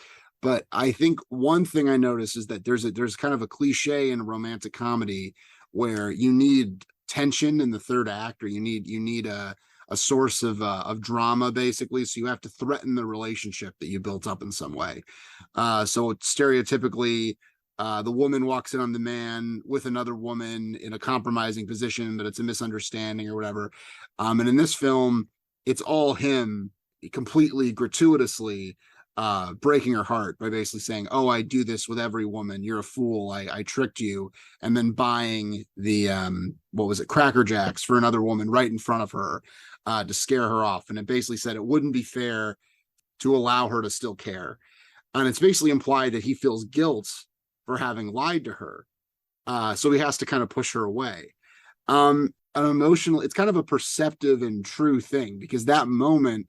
But I think one thing I noticed is that there's kind of a cliche in romantic comedy where you need tension in the third act, or you need a source of drama, basically. So you have to threaten the relationship that you built up in some way. So stereotypically, the woman walks in on the man with another woman in a compromising position, but it's a misunderstanding or whatever. And in this film, it's all him completely gratuitously breaking her heart by basically saying, oh, I do this with every woman, you're a fool, I tricked you, and then buying the what was it, Cracker Jacks for another woman right in front of her, to scare her off. And it basically said it wouldn't be fair to allow her to still care, and it's basically implied that he feels guilt for having lied to her, so he has to kind of push her away. An emotional, it's kind of a perceptive and true thing, because that moment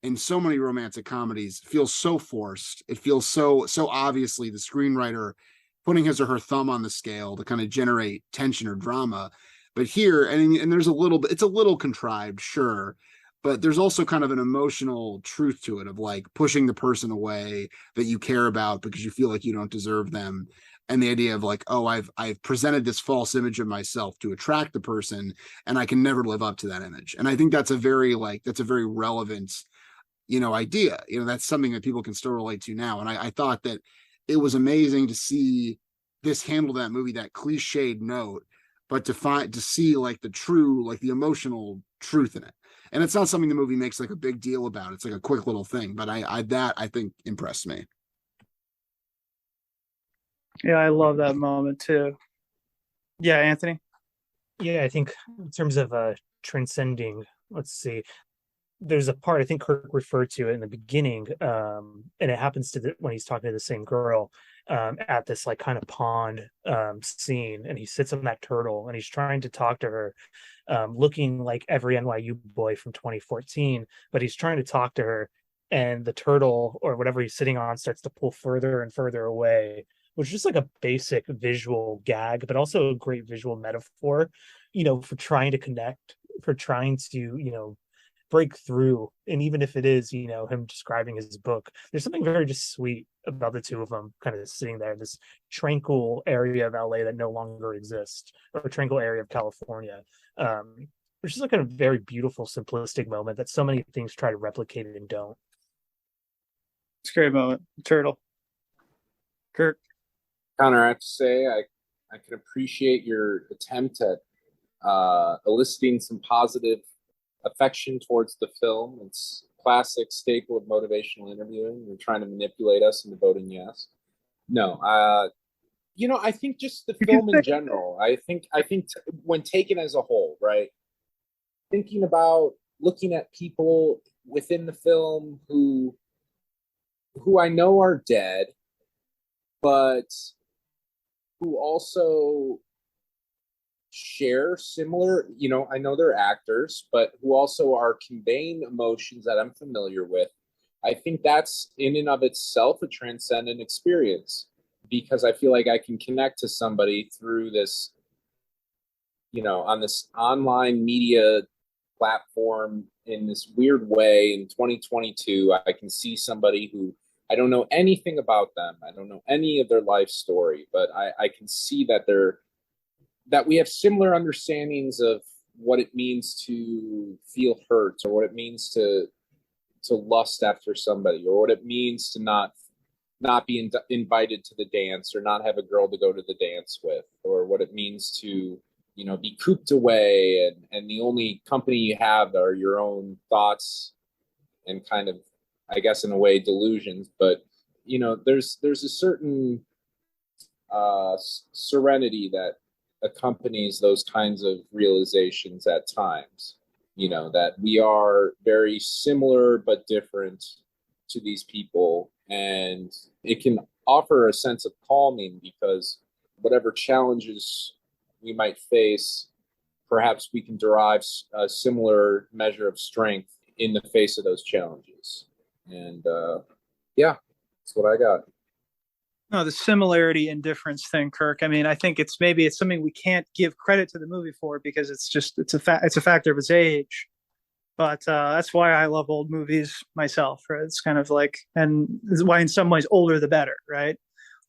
in so many romantic comedies feels so forced. It feels so obviously the screenwriter putting his or her thumb on the scale to kind of generate tension or drama. But here, and there's a little bit, it's a little contrived, sure, but there's also kind of an emotional truth to it, of like pushing the person away that you care about because you feel like you don't deserve them. And the idea of like, oh, I've presented this false image of myself to attract the person, and I can never live up to that image. And I think that's a very relevant, idea. That's something that people can still relate to now. And I thought that it was amazing to see this handle that movie, that cliched note, but to see like the true, like the emotional truth in it. And it's not something the movie makes like a big deal about. It's like a quick little thing, but I think impressed me. Yeah, I love that moment too. Yeah, Anthony. Yeah, I think in terms of transcending, let's see, there's a part I think Kirk referred to in the beginning, and it happens when he's talking to the same girl, at this like kind of pond scene, and he sits on that turtle and he's trying to talk to her, looking like every NYU boy from 2014, but he's trying to talk to her, and the turtle or whatever he's sitting on starts to pull further and further away, which is just like a basic visual gag, but also a great visual metaphor, for trying to connect, for trying to, break through. And even if it is, him describing his book, there's something very just sweet about the two of them kind of sitting there in this tranquil area of LA that no longer exists, or a tranquil area of California. Which is like a very beautiful, simplistic moment that so many things try to replicate it and don't. It's a great moment. Turtle. Kirk. Connor, I have to say, I can appreciate your attempt at eliciting some positive affection towards the film. It's a classic staple of motivational interviewing. You're trying to manipulate us into voting yes. No, I think just the film in general. I think when taken as a whole, right? Thinking about looking at people within the film who I know are dead, but who also share similar, I know they're actors, but who also are conveying emotions that I'm familiar with. I think that's in and of itself a transcendent experience, because I feel like I can connect to somebody through this on this online media platform in this weird way in 2022. I can see somebody who I don't know anything about them. I don't know any of their life story, but I can see that we have similar understandings of what it means to feel hurt, or what it means to lust after somebody, or what it means to not be invited to the dance, or not have a girl to go to the dance with, or what it means to be cooped away, and the only company you have are your own thoughts and kind of, I guess, in a way, delusions. But there's a certain serenity that accompanies those kinds of realizations at times. That we are very similar but different to these people, and it can offer a sense of calming, because whatever challenges we might face, perhaps we can derive a similar measure of strength in the face of those challenges. And yeah, that's what I got. No, the similarity and difference thing, Kirk. I mean, I think it's something we can't give credit to the movie for, because it's a factor of its age. But that's why I love old movies myself. Right? It's kind of like, and this is why in some ways older the better, right?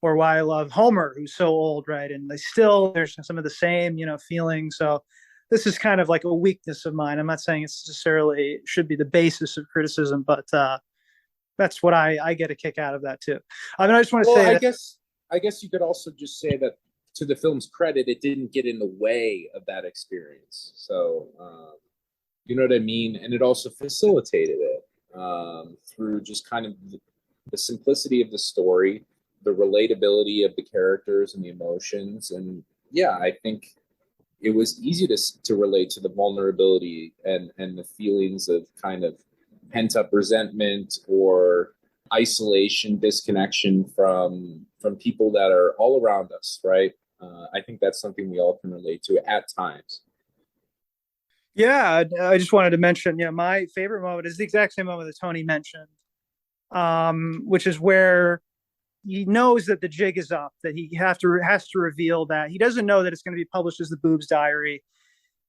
Or why I love Homer, who's so old, right? And there's some of the same, feelings. So this is kind of like a weakness of mine. I'm not saying it's necessarily should be the basis of criticism, but that's what I get a kick out of that too. I mean, I just want to say, I guess you could also just say that, to the film's credit, it didn't get in the way of that experience. So, you know what I mean? And it also facilitated it through just kind of the simplicity of the story, the relatability of the characters and the emotions. And yeah, I think it was easy to relate to the vulnerability and the feelings of kind of pent up resentment or isolation, disconnection from people that are all around us, right? I think that's something we all can relate to at times. Yeah, I just wanted to mention, my favorite moment is the exact same moment that Tony mentioned, which is where he knows that the jig is up, that he has to reveal that he doesn't know that it's going to be published as the Boobs Diary.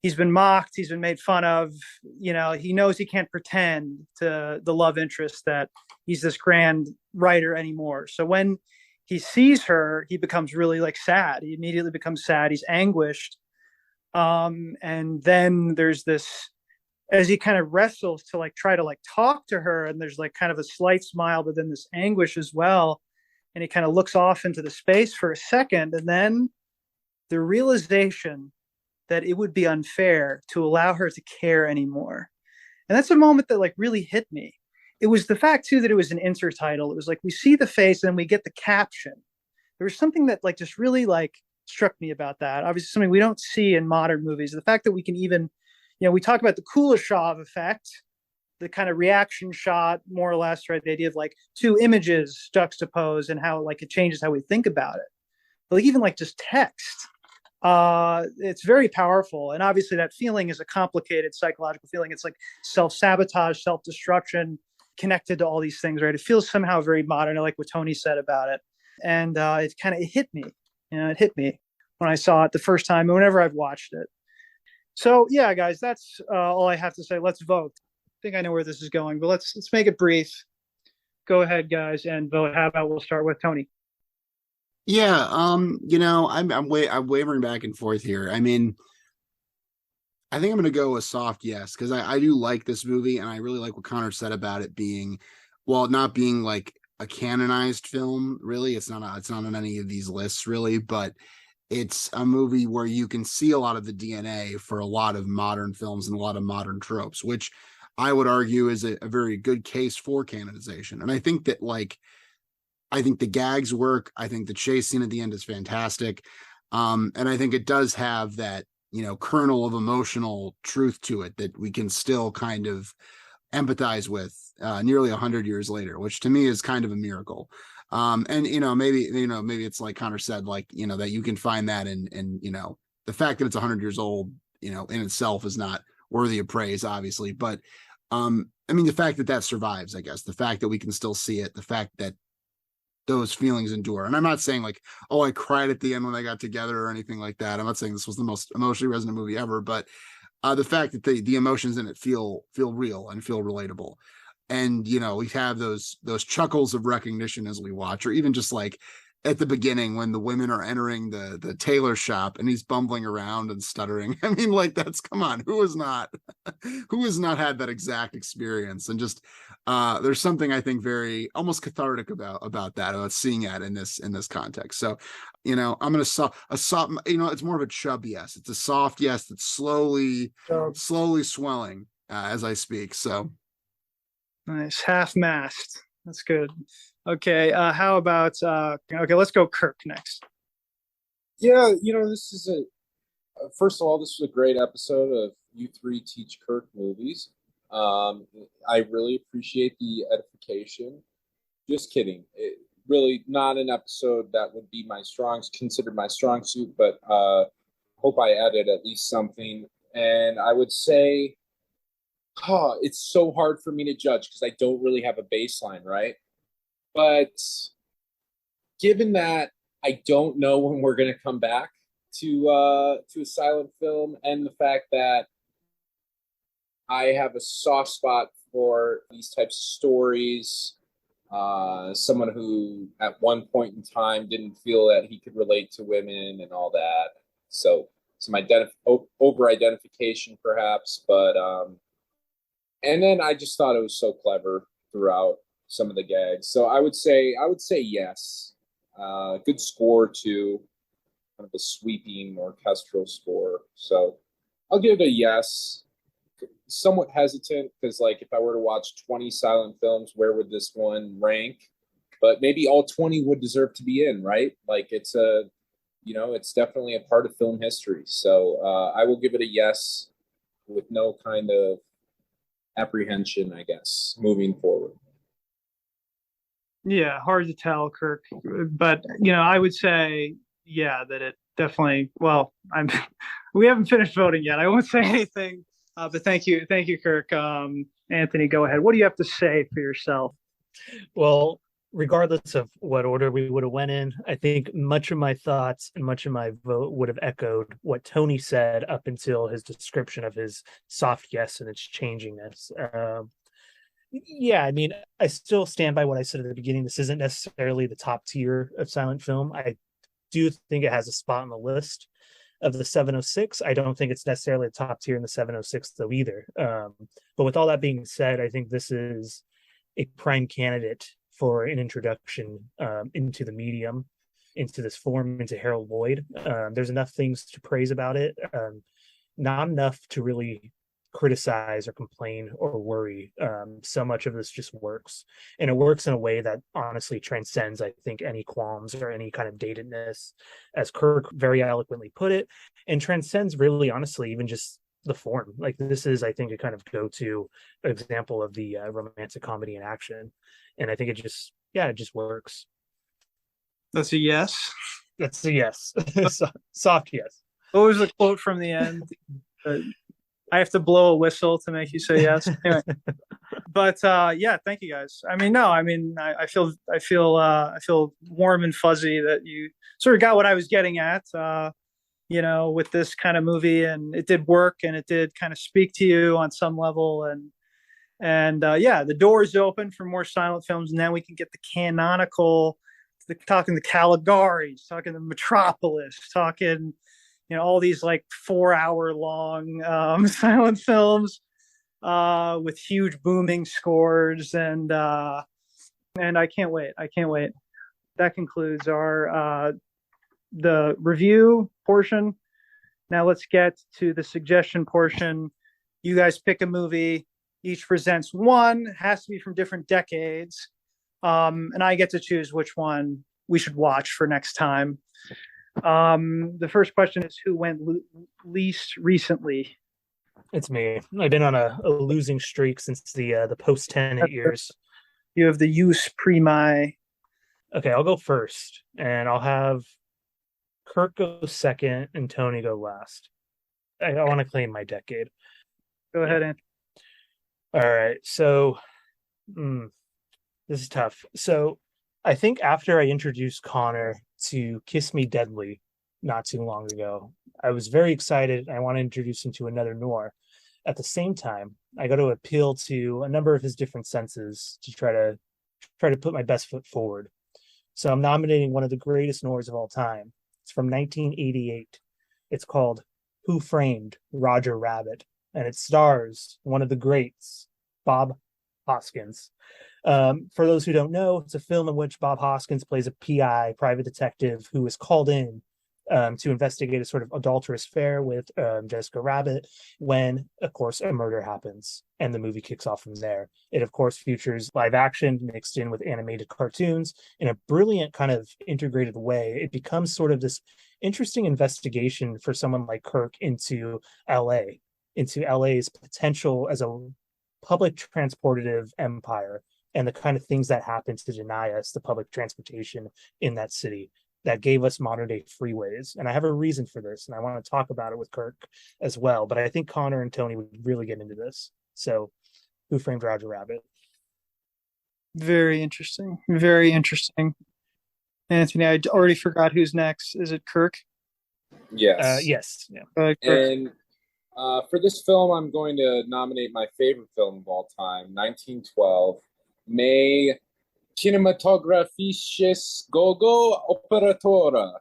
He's been mocked, he's been made fun of. He knows he can't pretend to the love interest that he's this grand writer anymore. So when he sees her, he becomes really like sad. He immediately becomes sad. He's anguished. And then there's this, as he kind of wrestles to like try to like talk to her, and there's like kind of a slight smile, but then this anguish as well. And he kind of looks off into the space for a second, and then the realization that it would be unfair to allow her to care anymore. And that's a moment that like really hit me. It was the fact too that it was an intertitle. It was like we see the face and then we get the caption. There was something that like just really like struck me about that. Obviously something we don't see in modern movies. The fact that we can even, we talk about the Kuleshov effect, the kind of reaction shot, more or less, right? The idea of like two images juxtaposed and how like it changes how we think about it. But like even like just text, it's very powerful. And obviously that feeling is a complicated psychological feeling. It's like self-sabotage, self-destruction connected to all these things, right? It feels somehow very modern. I like what Tony said about it. And it hit me. It hit me when I saw it the first time and whenever I've watched it. So yeah, guys, that's all I have to say. Let's vote. I think I know where this is going, but let's make it brief. Go ahead, guys, and vote. How about we'll start with Tony? Yeah, I'm wavering back and forth here. I mean, I think I'm going to go a soft yes, because I do like this movie, and I really like what Connor said about it being, well, not being like a canonized film. Really, it's not on any of these lists, really, but it's a movie where you can see a lot of the DNA for a lot of modern films and a lot of modern tropes, which I would argue is a very good case for canonization. And I think that I think the gags work. I think the chase scene at the end is fantastic. And I think it does have that, kernel of emotional truth to it that we can still kind of empathize with nearly 100 years later, which to me is kind of a miracle. And maybe it's like Connor said, like, that you can find that in the fact that it's 100 years old, in itself is not worthy of praise, obviously. But I mean, the fact that survives, I guess, the fact that we can still see it, the fact that those feelings endure. And I'm not saying like, oh, I cried at the end when they got together or anything like that. I'm not saying this was the most emotionally resonant movie ever, but the fact that the emotions in it feel real and feel relatable. And we have those chuckles of recognition as we watch, or even just like at the beginning when the women are entering the tailor shop and he's bumbling around and stuttering. I mean, like, that's, come on, who has not had that exact experience? And just there's something I think very almost cathartic about seeing it in this context. So I'm gonna a soft, it's more of a chub yes. It's a soft yes that's slowly swelling as I speak. So Nice. Half-mast. That's good. Okay. How about okay, let's go Kirk next. Yeah, this is first of all, this was a great episode of You Three Teach Kirk movies. I really appreciate the edification. Just kidding. Really not an episode that would be considered my strong suit, but hope I added at least something. And I would say, it's so hard for me to judge because I don't really have a baseline, right? But given that I don't know when we're going to come back to a silent film, and the fact that I have a soft spot for these types of stories, someone who at one point in time didn't feel that he could relate to women and all that, so some over identification perhaps, but and then I just thought it was so clever throughout some of the gags. So I would say yes. Good score too, kind of a sweeping orchestral score. So I'll give it a yes. Somewhat hesitant because, like, if I were to watch 20 silent films, where would this one rank? But maybe all 20 would deserve to be in, right? Like, it's it's definitely a part of film history. So I will give it a yes with no kind of apprehension, I guess, moving forward. Yeah, hard to tell, Kirk, but I would say that it definitely. Well, we haven't finished voting yet. I won't say anything, but thank you, Kirk. Anthony, go ahead. What do you have to say for yourself? Well, regardless of what order we would have went in, I think much of my thoughts and much of my vote would have echoed what Tony said up until his description of his soft yes and its changiness. Yeah, I mean, I still stand by what I said at the beginning. This isn't necessarily the top tier of silent film. I do think it has a spot on the list of the 706. I don't think it's necessarily the top tier in the 706 though either. But with all that being said, I think this is a prime candidate for an introduction into the medium, into this form, into Harold Lloyd. There's enough things to praise about it, not enough to really criticize or complain or worry. So much of this just works, and it works in a way that honestly transcends, I think, any qualms or any kind of datedness, as Kirk very eloquently put it, and transcends really, honestly, even just the form. Like, this is, I think, a kind of go-to example of the romantic comedy in action, and I think it just works. That's a yes. That's a yes. Soft yes. What was the quote from the end? I have to blow a whistle to make you say yes. Anyway. But thank you guys. I feel warm and fuzzy that you sort of got what I was getting at, with this kind of movie, and it did work, and it did kind of speak to you on some level, and the door's open for more silent films, and then we can get the canonical, talking the Caligaris, talking the Metropolis, talking all these like 4-hour long silent films with huge booming scores, and I can't wait. That concludes our the review portion. Now let's get to the suggestion portion. You guys pick a movie, each presents one, has to be from different decades, and I get to choose which one we should watch for next time. The first question is, who went least recently? It's me. I've been on a losing streak since the post-Tenet years. You have the jus primi. Okay, I'll go first, and I'll have Kirk go second and Tony go last. I want to claim my decade. Go ahead, Anthony. All right, so this is tough. So I think after I introduced Connor to Kiss Me Deadly not too long ago, I was very excited. I want to introduce him to another noir. At the same time, I got to appeal to a number of his different senses to try to put my best foot forward. So I'm nominating one of the greatest noirs of all time. It's from 1988. It's called Who Framed Roger Rabbit, and it stars one of the greats, Bob Hoskins. For those who don't know, it's a film in which Bob Hoskins plays a PI, private detective, who is called in to investigate a sort of adulterous affair with Jessica Rabbit when, of course, a murder happens. And the movie kicks off from there. It, of course, features live action mixed in with animated cartoons in a brilliant kind of integrated way. It becomes sort of this interesting investigation for someone like Kirk into LA, into LA's potential as a public transportative empire and the kind of things that happen to deny us the public transportation in that city that gave us modern day freeways. And I have a reason for this, and I want to talk about it with Kirk as well. But I think Connor and Tony would really get into this. So, Who Framed Roger Rabbit? Very interesting. Very interesting. Anthony, I already forgot who's next. Is it Kirk? Yes. Yes. Yeah. Kirk. And for this film, I'm going to nominate my favorite film of all time, 1912, Me Cinematographisches Gogo Operatora,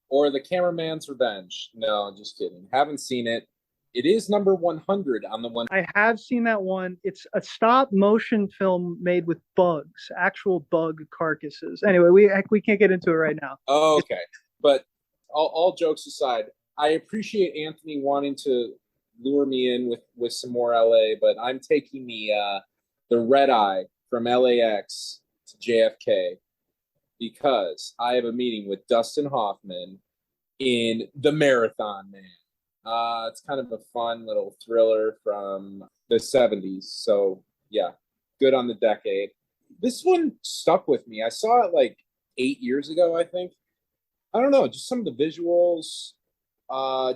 or The Cameraman's Revenge. No, just kidding. Haven't seen it. It is number 100 on the one. I have seen that one. It's a stop motion film made with bugs, actual bug carcasses. Anyway, we can't get into it right now. Oh, okay. But all jokes aside, I appreciate Anthony wanting to lure me in with some more LA, but I'm taking the red eye from LAX to JFK because I have a meeting with Dustin Hoffman in The Marathon Man. It's kind of a fun little thriller from the 70s. So, yeah, good on the decade. This one stuck with me. I saw it like 8 years ago, I think. I don't know, just some of the visuals,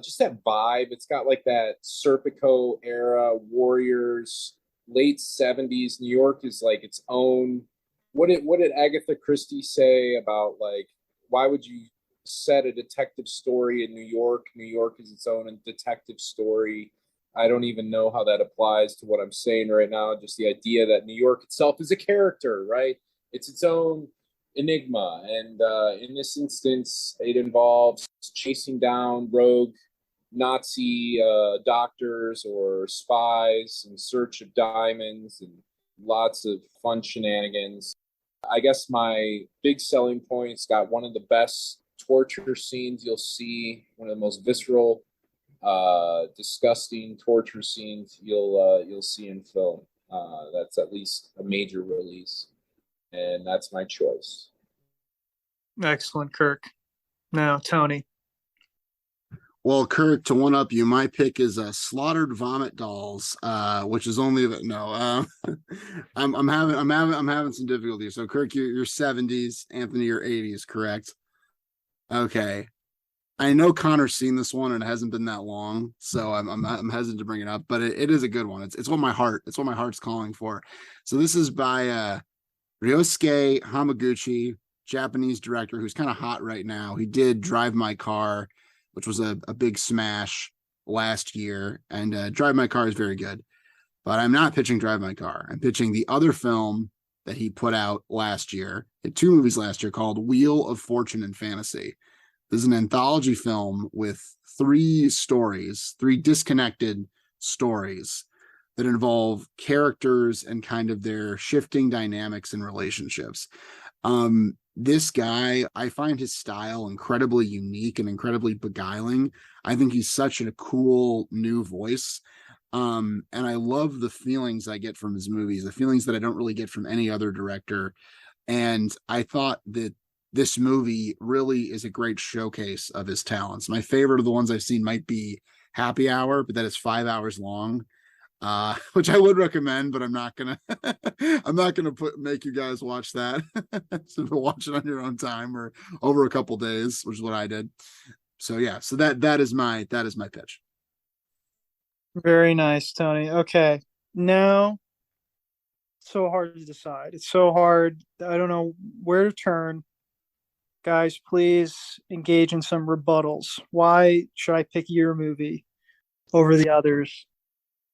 just that vibe. It's got like that Serpico era, Warriors, late 70s. New York is like its own. What did Agatha Christie say about like, why would you set a detective story in New York? New York is its own detective story. I don't even know how that applies to what I'm saying right now. Just the idea that New York itself is a character, right? It's its own enigma. And in this instance, it involves chasing down rogue Nazi doctors or spies in search of diamonds and lots of fun shenanigans. I guess my big selling point's got one of the best torture scenes you'll see, one of the most visceral, disgusting torture scenes you'll see in film. That's at least a major release, and that's my choice. Excellent, Kirk. Now, Tony. Well, Kirk, to one up you, my pick is Slaughtered Vomit Dolls, which is only I'm having some difficulty. So, Kirk, you're 70s, Anthony, you're 80s, correct? Okay. I know Connor's seen this one and it hasn't been that long, so I'm hesitant to bring it up, but it is a good one. It's what my heart's calling for. So this is by Ryosuke Hamaguchi, Japanese director who's kind of hot right now. He did Drive My Car, which was a big smash last year, and Drive My Car is very good. But I'm not pitching Drive My Car. I'm pitching the other film that he put out last year. He had 2 movies last year called Wheel of Fortune and Fantasy. This is an anthology film with 3 disconnected stories that involve characters and kind of their shifting dynamics and relationships. This guy, I find his style incredibly unique and incredibly beguiling. I think he's such a cool new voice. And I love the feelings I get from his movies, the feelings that I don't really get from any other director. And I thought that this movie really is a great showcase of his talents. My favorite of the ones I've seen might be Happy Hour, but that is 5 hours long, which I would recommend, but I'm not gonna make you guys watch that. So watch it on your own time or over a couple days, which is what I did. So yeah, so that is my pitch. Very nice, Tony. Okay. Now, so hard to decide. It's so hard. I don't know where to turn. Guys, please engage in some rebuttals. Why should I pick your movie over the others?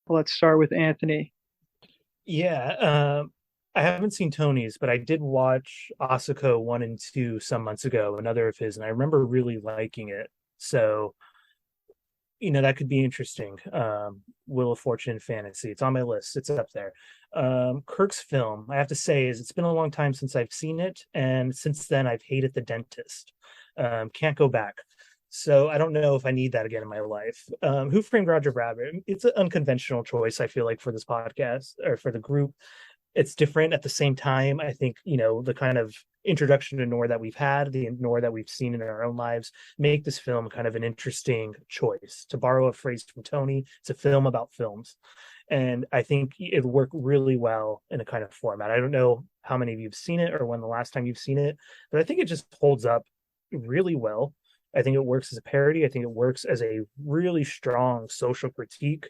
Let's start with Anthony. Yeah, I haven't seen Tony's, but I did watch Asako 1 and 2 some months ago, another of his, and I remember really liking it. So, that could be interesting. Wheel of Fortune Fantasy. It's on my list. It's up there. Kirk's film, I have to say, is it's been a long time since I've seen it, and since then I've hated The Dentist. Can't go back. So I don't know if I need that again in my life. Who Framed Roger Rabbit? It's an unconventional choice, I feel like, for this podcast or for the group. It's different at the same time. I think, the kind of introduction to Noir that we've had, the Noir that we've seen in our own lives, make this film kind of an interesting choice. To borrow a phrase from Tony, it's a film about films. And I think it worked really well in a kind of format. I don't know how many of you have seen it or when the last time you've seen it, but I think it just holds up really well. I think it works as a parody. I think it works as a really strong social critique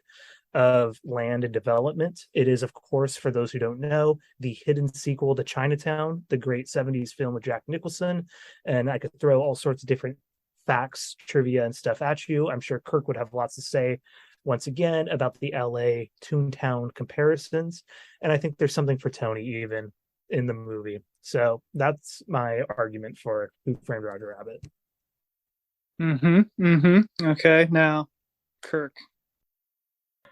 of land and development. It is, of course, for those who don't know, the hidden sequel to Chinatown, the great 70s film with Jack Nicholson. And I could throw all sorts of different facts, trivia, and stuff at you. I'm sure Kirk would have lots to say once again about the LA Toontown comparisons. And I think there's something for Tony even in the movie. So that's my argument for Who Framed Roger Rabbit. Okay, now, Kirk.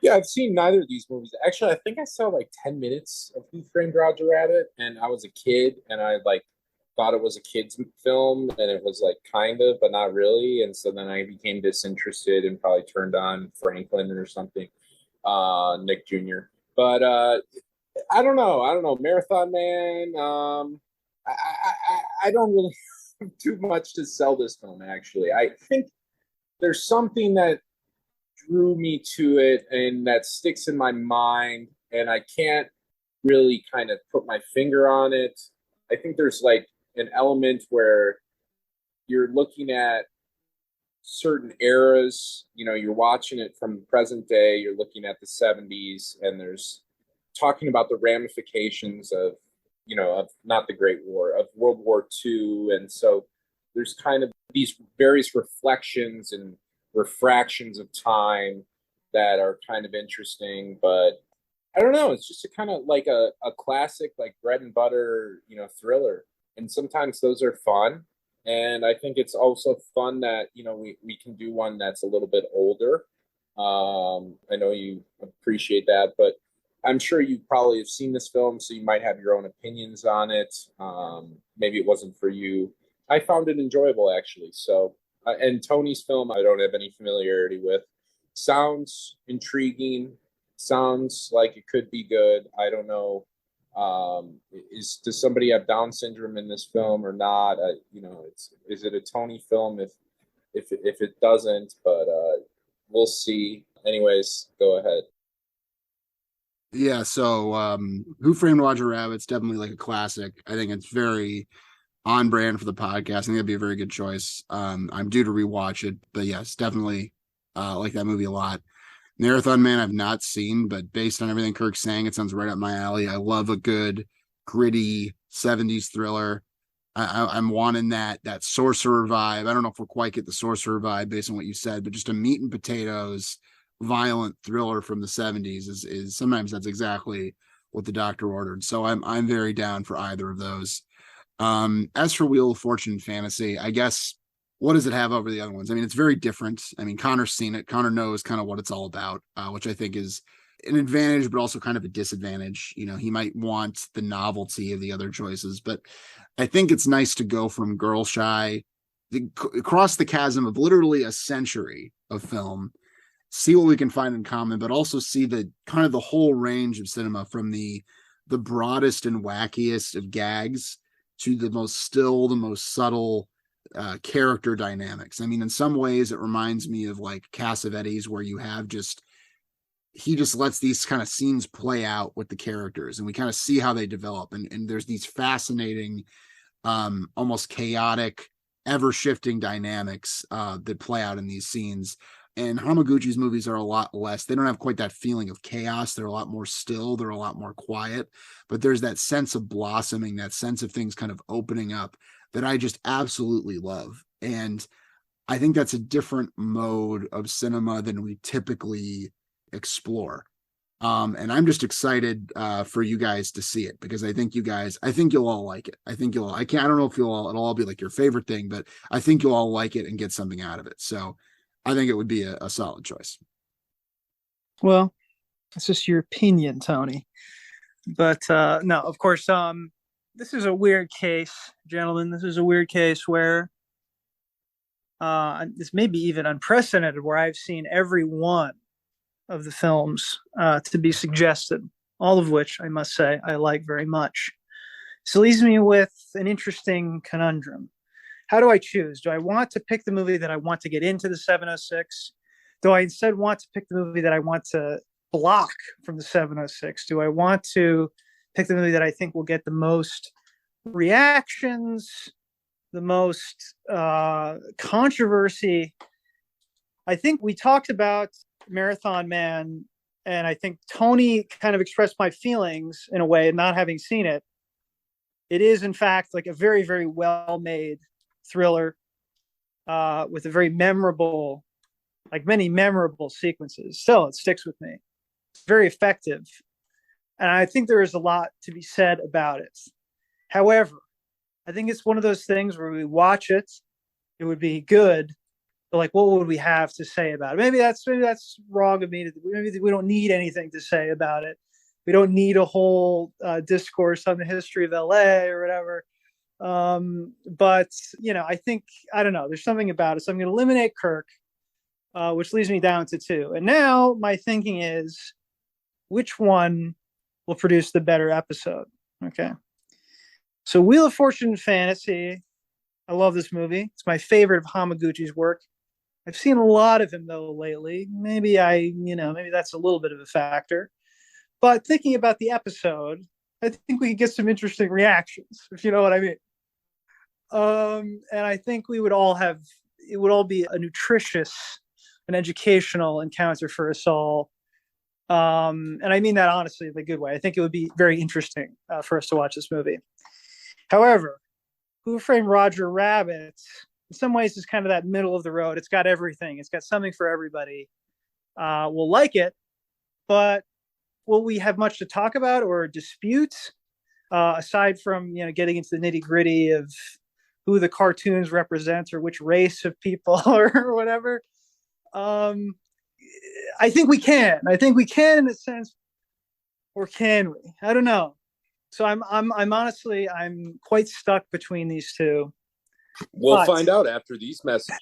Yeah, I've seen neither of these movies. Actually, I think I saw like 10 minutes of Who Framed Roger Rabbit, and I was a kid, and I thought it was a kid's film, and it was like kind of, but not really. And so then I became disinterested and probably turned on Franklin or something, Nick Jr. But I don't know. Marathon Man. I don't really have too much to sell this film. Actually, I think there's something that drew me to it and that sticks in my mind, and I can't really kind of put my finger on it. I think there's like an element where you're looking at certain eras, you're watching it from the present day, you're looking at the 70s, and there's talking about the ramifications of not the Great War, of World War II. And so there's kind of these various reflections and refractions of time that are kind of interesting. But I don't know, it's just a kind of like a classic, like bread and butter, thriller. And sometimes those are fun. And I think it's also fun that, we can do one that's a little bit older. I know you appreciate that, but I'm sure you probably have seen this film, so you might have your own opinions on it. Maybe it wasn't for you. I found it enjoyable, actually. So, and Tony's film, I don't have any familiarity with. Sounds intriguing. Sounds like it could be good. I don't know. Does somebody have Down syndrome in this film or not? Is it a Tony film? If it doesn't, but we'll see. Anyways, go ahead. Yeah, so Who Framed Roger Rabbit's definitely like a classic. I think it's very on brand for the podcast. I think that'd be a very good choice. I'm due to rewatch it, but yes, definitely like that movie a lot. Marathon Man I've not seen, but based on everything Kirk's saying, it sounds right up my alley. I love a good gritty 70s thriller. I'm wanting that sorcerer vibe. I don't know if we'll quite get the sorcerer vibe based on what you said, but just a meat and potatoes violent thriller from the 70s is sometimes that's exactly what the doctor ordered. So I'm very down for either of those. As for Wheel of Fortune Fantasy, I guess what does it have over the other ones? I mean, it's very different. I mean, Connor's seen it. Connor knows kind of what it's all about, which I think is an advantage, but also kind of a disadvantage. He might want the novelty of the other choices, but I think it's nice to go from Girl Shy across the chasm of literally a century of film, see what we can find in common, but also see the kind of the whole range of cinema, from the broadest and wackiest of gags to the most subtle character dynamics. I mean, in some ways it reminds me of like Cassavetes, where you have he just lets these kind of scenes play out with the characters and we kind of see how they develop. And there's these fascinating, almost chaotic, ever shifting dynamics that play out in these scenes. And Hamaguchi's movies are a lot less. They don't have quite that feeling of chaos. They're a lot more still. They're a lot more quiet. But there's that sense of blossoming, that sense of things kind of opening up that I just absolutely love. And I think that's a different mode of cinema than we typically explore. And I'm just excited for you guys to see it, because I think you'll all like it. I don't know if it'll all be like your favorite thing, but I think you'll all like it and get something out of it. So I think it would be a solid choice. Well, it's just your opinion, Tony. But no, of course, this is a weird case, gentlemen. This is a weird case where this may be even unprecedented, where I've seen every one of the films to be suggested, all of which I must say I like very much. So it leaves me with an interesting conundrum. How do I choose? Do I want to pick the movie that I want to get into the 706? Do I instead want to pick the movie that I want to block from the 706? Do I want to pick the movie that I think will get the most reactions, the most controversy? I think we talked about Marathon Man, and I think Tony kind of expressed my feelings in a way, not having seen it. It is, in fact, like a very, very well-made thriller with a very memorable, like many memorable sequences. Still, it sticks with me. It's very effective. And I think there is a lot to be said about it. However, I think it's one of those things where we watch it, it would be good, but like, what would we have to say about it? Maybe that's wrong of me. Maybe we don't need anything to say about it. We don't need a whole discourse on the history of LA or whatever. But I think, I don't know, there's something about it. So I'm going to eliminate Kirk, which leaves me down to 2. And now my thinking is, which one will produce the better episode? Okay. So Wheel of Fortune and Fantasy, I love this movie. It's my favorite of Hamaguchi's work. I've seen a lot of him though lately. Maybe that's a little bit of a factor. But thinking about the episode, I think we could get some interesting reactions, if you know what I mean. And I think it would all be a nutritious, an educational encounter for us all. And I mean that honestly in a good way. I think it would be very interesting for us to watch this movie. However, Who Framed Roger Rabbit, in some ways, is kind of that middle of the road. It's got everything. It's got something for everybody. We'll like it, but will we have much to talk about or dispute aside from getting into the nitty gritty of who the cartoons represent or which race of people or whatever? I think we can. I think we can in a sense, or can we? I don't know. So I'm honestly, I'm quite stuck between these two. We'll find out after these messages.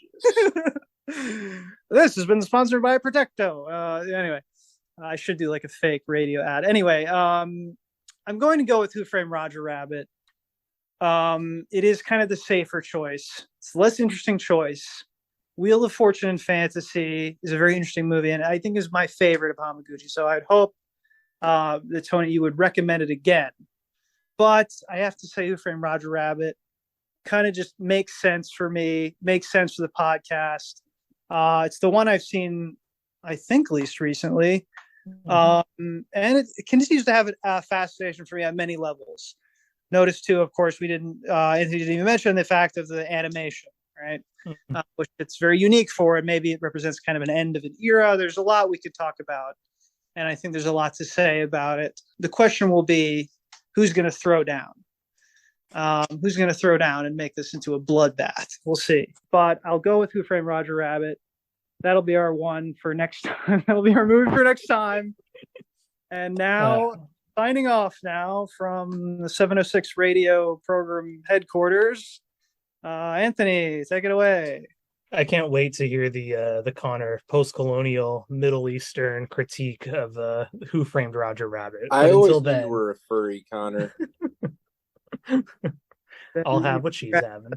This has been sponsored by Protecto. Anyway, I should do like a fake radio ad. Anyway, I'm going to go with Who Framed Roger Rabbit. It is kind of the safer choice. It's the less interesting choice. Wheel of Fortune and Fantasy is a very interesting movie, and I think is my favorite of Hamaguchi. So I'd hope that Tony, you would recommend it again. But I have to say, Who Framed Roger Rabbit kind of just makes sense for me, makes sense for the podcast. It's the one I've seen, I think, least recently. And it continues to have a fascination for me on many levels. Notice, too, of course, Anthony didn't even mention the fact of the animation, right? Which it's very unique for, and maybe it represents kind of an end of an era. There's a lot we could talk about, and I think there's a lot to say about it. The question will be, who's going to throw down? Who's going to throw down and make this into a bloodbath? We'll see. But I'll go with Who Framed Roger Rabbit. That'll be our one for next time. That'll be our movie for next time. And now, signing off now from the 706 radio program headquarters. Anthony, take it away. I can't wait to hear the Connor post-colonial Middle Eastern critique of Who Framed Roger Rabbit. But I always until knew then, you were a furry, Connor. I'll have what she's having.